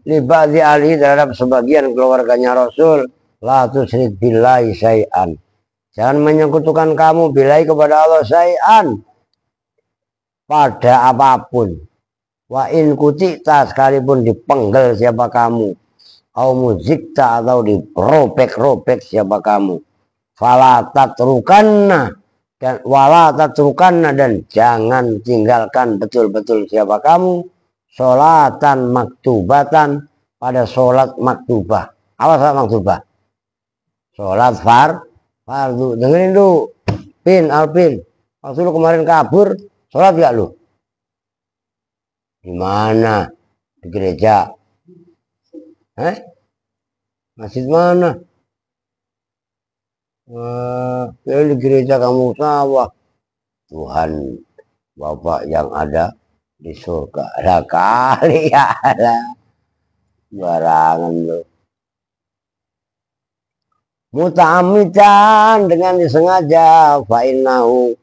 li ba'di ahli, terhadap sebagian keluarganya Rasul, la tusyrik billahi syai'an. Jangan menyekutukan kamu billahi kepada Allah syai'an, pada apapun. Wa in kutita, sekalipun dipenggal siapa kamu, au muzikta, atau dirobek-robek siapa kamu, fala tatrukanna, dan wala tatrukanna, dan jangan tinggalkan betul-betul siapa kamu, sholatan maktubatan, pada sholat maktubah. Apa sholat maktubah? Sholat fardu. Dengerin lu, Alpin, waktu lu kemarin kabur, sholat gak lu? Di mana? Di gereja? Masjid mana? Di gereja kamu sawah. Tuhan Bapak yang ada di surga. Ada kali ya, ada barangan lu. Muta'amidan, dengan disengaja, fa'innahu,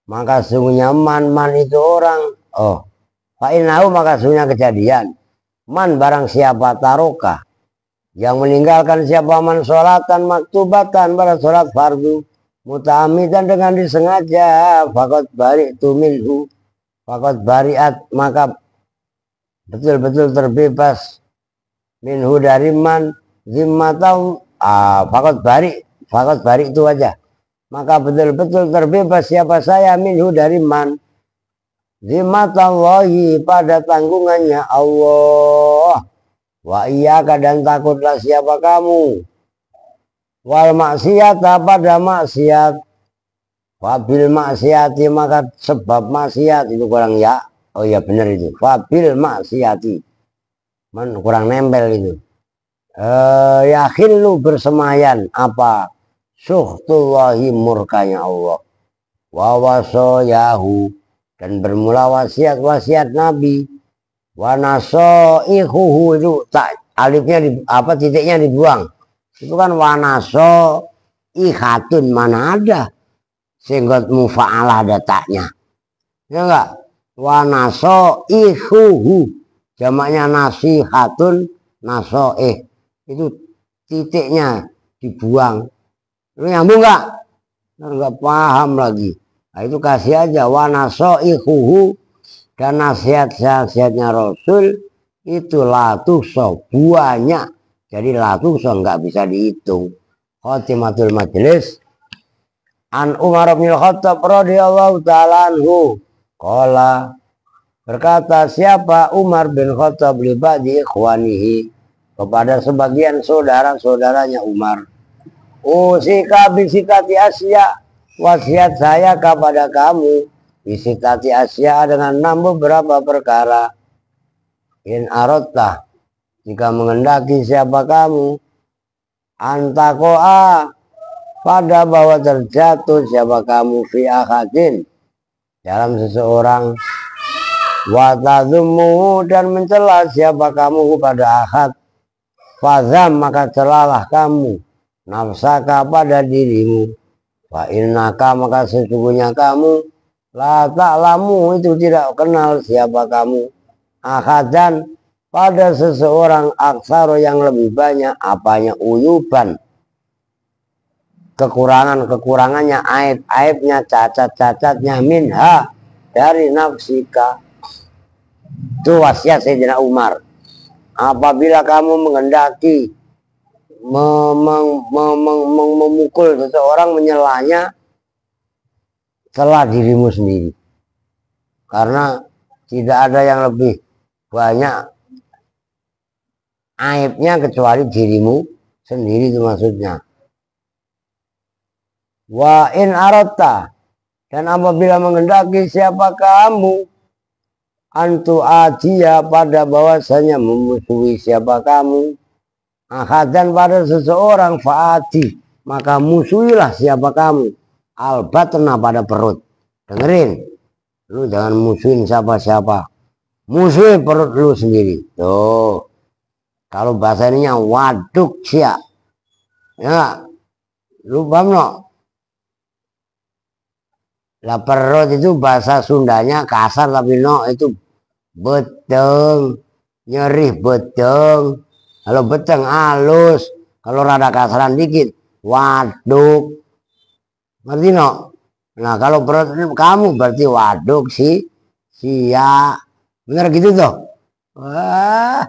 maka sungguhnya man itu orang. Fa'innahu, maka sungguhnya kejadian. Man barang siapa taroka, yang meninggalkan siapa man sholatan maktubatan, pada sholat fardu, muta'amidan, dengan disengaja, fakot bari'tu minhu, fakot bari'at, maka betul-betul terbebas, minhu dari man, zimmatau, fakot bari itu aja, maka betul-betul terbebas siapa saya, minhu dari man, zimmatallahi, pada tanggungannya Allah, wa iyyaka, dan takutlah siapa kamu, wal maksiat, pada maksiat, wabil maksiati, maka sebab maksiat, itu kurang ya, oh ya benar itu, wabil maksiati, kurang nempel itu. Yakhillu, bersemayan, apa, suhtullahi, murkanya Allah, wa wasoyahu, dan bermula wasiat-wasiat Nabi, wa nasoihuhu, itu tak, alifnya titiknya dibuang, itu kan wa nasoihatun, mana ada singgot mufa'alah ada taknya, ya enggak, wa nasoihuhu, jamaknya nasihatun, nasoih, itu titiknya dibuang. Lu nyambung nggak? Nggak paham lagi. Nah, itu kasih aja wa nasoihuhu, dan nasihat-nasihatnya Rasul itu latuso, banyak. Jadi latuso nggak bisa dihitung. Khotimatul majlis, an Umar bin Khattab radhiyallahu ta'ala anhu, qala, berkata siapa Umar bin Khattab li ba'di ikhwanihi, kepada sebagian saudara-saudaranya Umar, usika bisikati Asya, wasiat saya kepada kamu, bisikati Asya, dengan 6 beberapa perkara, in arotta, jika mengendaki siapa kamu, antakoa, pada bahwa terjatuh siapa kamu, fi akhadin, dalam seseorang, watadhumu, dan mencela siapa kamu pada akhad, fazam, maka celalah kamu, nafsaka, pada dirimu, fa innaka, maka sesungguhnya kamu, la ta'lamu, itu tidak kenal siapa kamu, akhadan, pada seseorang, aksaro, yang lebih banyak, apanya, uyuban, kekurangannya, aib-aibnya, cacat-cacatnya, minha, dari nafsika. Itu wasiat Sayyidina Umar. Apabila kamu menghendaki memukul seseorang, menyelanya, celah dirimu sendiri, karena tidak ada yang lebih banyak aibnya kecuali dirimu sendiri, itu maksudnya. Wa in arotta, dan apabila menghendaki siapa kamu, antu adia, pada bahwasanya memusuhi siapa kamu, akhadan, pada seseorang, faati, maka musuhilah siapa kamu, albatna, pada perut. Dengerin, lu jangan musuhin siapa-siapa, musuhi perut lu sendiri. Tuh, kalau bahasa ininya waduk sia, ya, Lu paham no? Lah perut itu bahasa Sundanya kasar tapi no itu beteng, nyeri beteng. Kalau beteng halus, kalau rada kasaran dikit waduk. Ngerti no? Nah kalau perut kamu berarti waduk sia. Bener gitu tuh. Wah,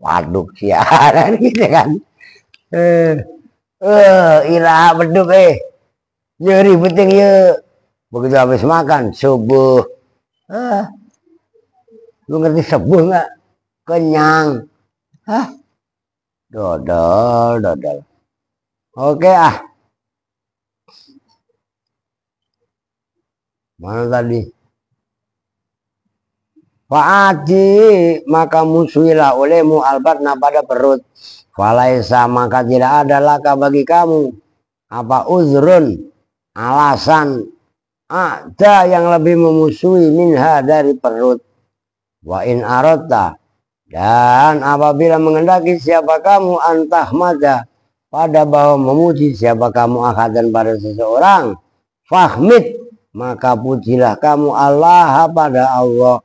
waduk siaran gitu kan. Iraha beduk nyeri beteng ya. Begitu habis makan subuh. Lu ngerti subuh nggak? Kenyang. Dodol. Oke mana tadi? Fa'adi maka musuhilah olehmu albatna pada perut. Falaisa maka tidak ada laka bagi kamu apa uzrun alasan ada yang lebih memusuhi minha dari perut. Wa in arota dan apabila mengendaki siapa kamu antahmada pada bahwa memuji siapa kamu dan pada seseorang fahmid maka pujilah kamu Allah pada Allah.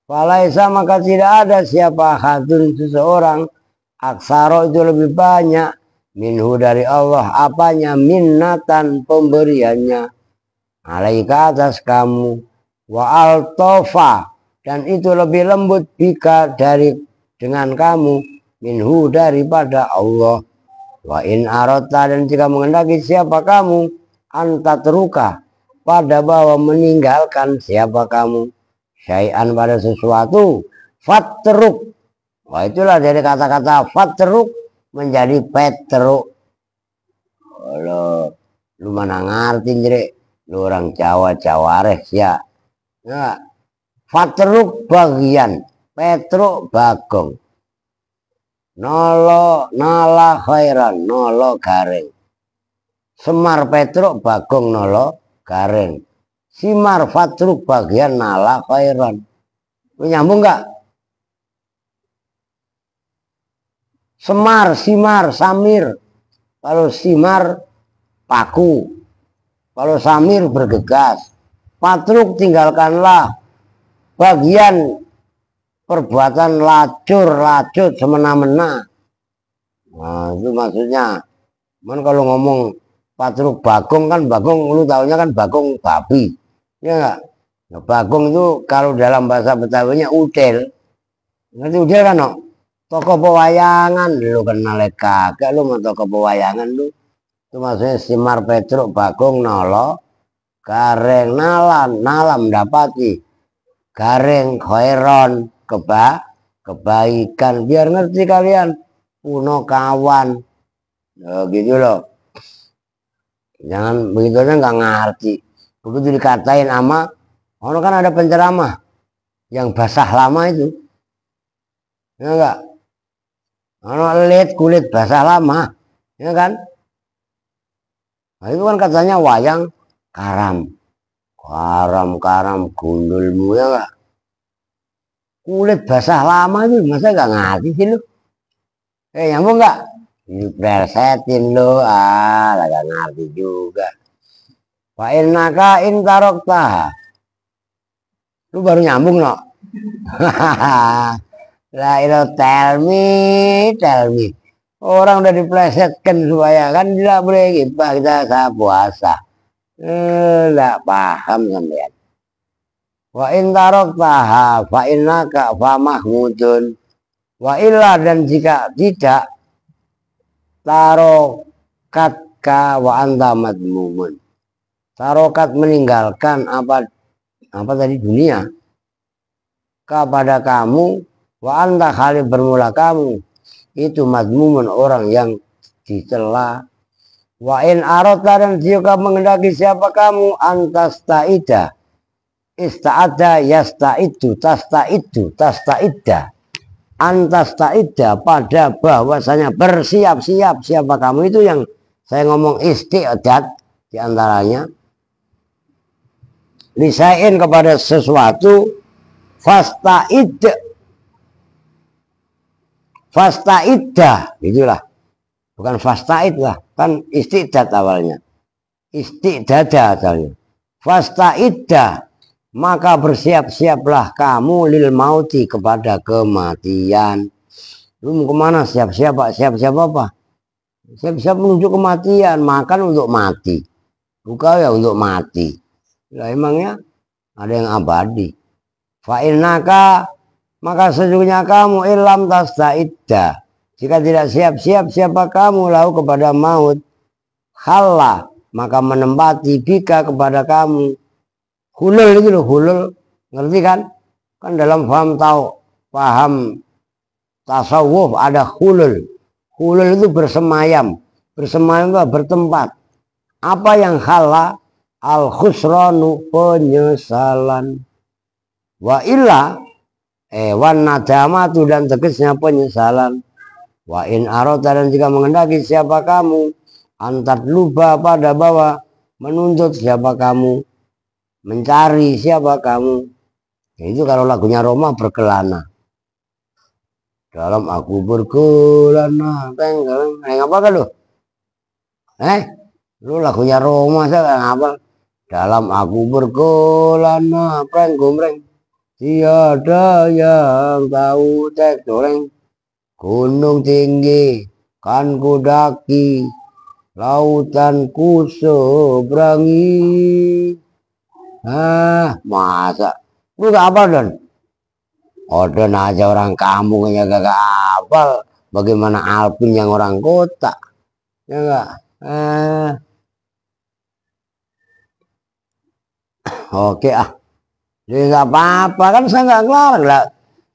Falaisa maka tidak ada siapa hadun seseorang aksaro itu lebih banyak minhu dari Allah apanya minnatan pemberiannya alaika atas kamu wa altofa dan itu lebih lembut bika dari dengan kamu minhu daripada Allah. Wa in arota dan jika mengendaki siapa kamu antatruka pada bahwa meninggalkan siapa kamu syai'an pada sesuatu fatruk. Wah itulah dari kata-kata fatruk menjadi petruk. Lu mana ngerti jere lu orang Jawa Jawareh ya. Nah, fatruk bagian petruk bagong. Nolo nala khairan nolo gareng. Semar petruk bagong nolo gareng. Simar fatruk bagian nala khairan. Nyambung nggak? Semar, simar, samir. Kalau simar paku. Kalau samir bergegas. Fatruk tinggalkanlah bagian perbuatan lacur, lacut, semena-mena. Nah itu maksudnya. Cuman kalau ngomong fatruk bagong kan bagong lu taunya kan bagong babi. Ya enggak? Nah, bagong itu kalau dalam bahasa Betawinya udel. Ngerti udel kan no? Toko pewayangan lu kenal kagak lu mau toko pewayangan lu. Itu maksudnya simar petruk bagong nolo gareng nalam dapati gareng khairon kebaikan biar ngerti kalian puno kawan. Gitu loh. Jangan begitunya nggak ngerti. Begitu dikatain ama orang kan ada penceramah yang basah lama itu. Ya enggak? Orang lihat kulit basah lama. Ya kan? Nah, itu kan katanya wayang karam. Karam gundulmu ya enggak? Kulit basah lama itu masa nggak ngerti sih lu? Nyambung nggak? Dipresetin lu, gak ngerti juga. Wa innaka in tarokta. Lu baru nyambung no. Lah itu tell me. Orang udah diplesetkan supaya kan tidak boleh kita saat puasa. Enggak paham sampean. Wa in tarokta fa innaka fa mahmudun. Wa illa dan jika tidak tarokatka wa anta madmumun. Tarokat meninggalkan apa tadi dunia kepada kamu wa anta kali bermula kamu itu madmumun orang yang dicela. Wa in arota dan jika mengendaki siapa kamu antastaida ista'ada yastaidu tastaidda antastaida pada bahwasanya bersiap-siap siapa kamu itu yang saya ngomong istiadat diantaranya lisain kepada sesuatu fastaidda itulah bukan fasta'id lah, kan istidad awalnya, istidada asalnya. Fasta'idda, maka bersiap-siaplah kamu lil mauti, kepada kematian. Lu mau kemana? Siap-siap Pak. Siap-siap apa? Siap-siap menuju kematian. Makan untuk mati, buka ya untuk mati. Lah emangnya ada yang abadi. Fa'innaka, maka sesungguhnya kamu ilam tasta'idda, jika tidak siap-siap siapa kamu lahu kepada maut, khalla, maka menempati bika kepada kamu. Hulul itu loh, hulul, ngerti kan? Kan dalam paham tasawuf ada hulul. Hulul itu bersemayam. Bersemayam itu bertempat. Apa yang khalla? Al khusranu, penyesalan. Wa illa wan nadamatu, dan tegasnya penyesalan. Wa in arota, dan jika mengendaki siapa kamu, antat luba, pada bawah, menuntut siapa kamu, mencari siapa kamu. Itu kalau lagunya Roma berkelana. Dalam aku berkelana, apa kan lu? Lu lagunya Roma saya ngapal. Dalam aku berkelana, preng gomreng, tiada yang tahu tek goreng. Gunung tinggi kan ku daki, lautan ku seberangi. Masa lu gak apa Don? Odon aja orang kampung aja gak hafal, bagaimana Alvin yang orang kota, ya enggak? Oke jadi nggak apa-apa, kan saya nggak ngelarang lah,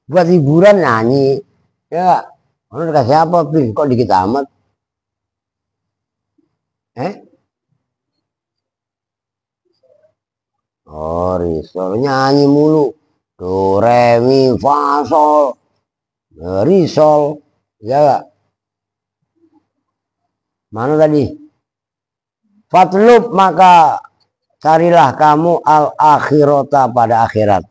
buat hiburan nyanyi, ya. Lu kasih apa, Pin? Kok dikit amat? Oh, risol nyanyi mulu, do re mi fa sol, risol, ya gak? Mana tadi? Fatlub, maka carilah kamu al akhirota, pada akhirat.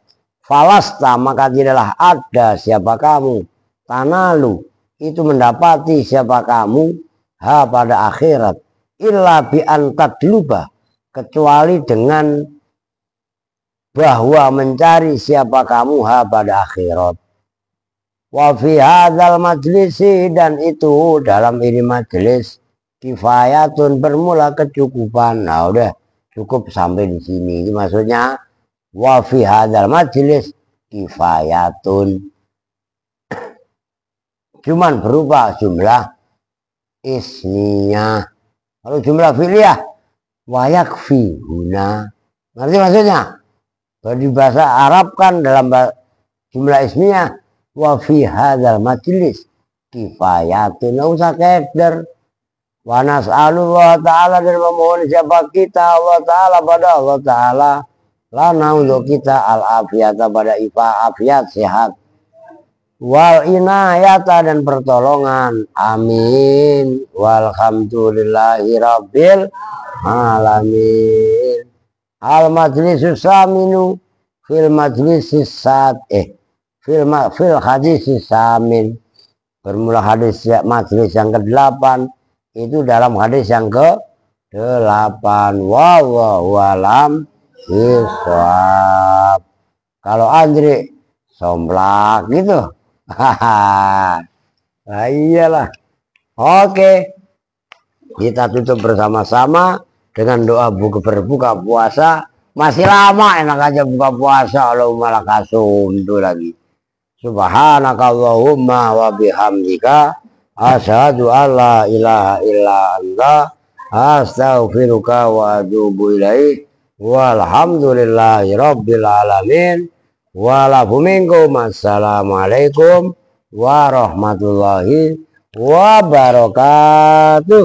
Falasta, maka tidaklah ada siapa kamu, tanalu, itu mendapati siapa kamu, ha, pada akhirat, illa bi antadluba, kecuali dengan bahwa mencari siapa kamu, ha, pada akhirat. Wa fi hadzal majlisi, dan itu dalam ini majelis, kifayatun, bermula kecukupan. Nah udah cukup sampai di sini. Itu maksudnya wa fi hadzal majlis kifayatun, cuman berupa jumlah ismiyah. Kalau jumlah fi'liyah wayakfi huna, ngerti maksudnya? Kalau di bahasa Arab kan dalam jumlah ismiyah wa fi hadzal majlis kifayatun, nggak usah keder. Wa nas'alullah ta'ala, dan memohon siapa kita Allah ta'ala, pada Allah ta'ala, lana untuk kita al afiyata, pada afiat sehat, wal inayata, dan pertolongan, amin, walhamdulillahi rabbil alamin. Al majlisus saminu fil majlisis fil hadisis samin, bermula hadis majlis yang ke-8 itu dalam hadis yang ke-8. Wallahu alam bishawab. Kalau Andre somplak gitu. Nah, iyalah. Oke, kita tutup bersama-sama dengan doa berbuka puasa. Masih lama, enak aja buka puasa. Allahumma lakasundu lagi. Subhanakallahumma wa bihamdika asyhadu alla ilaha illa anta astaghfiruka wa atubu ilaik. Walhamdulillahi rabbil alamin. Walafu minkum. Assalamualaikum warahmatullahi wabarakatuh.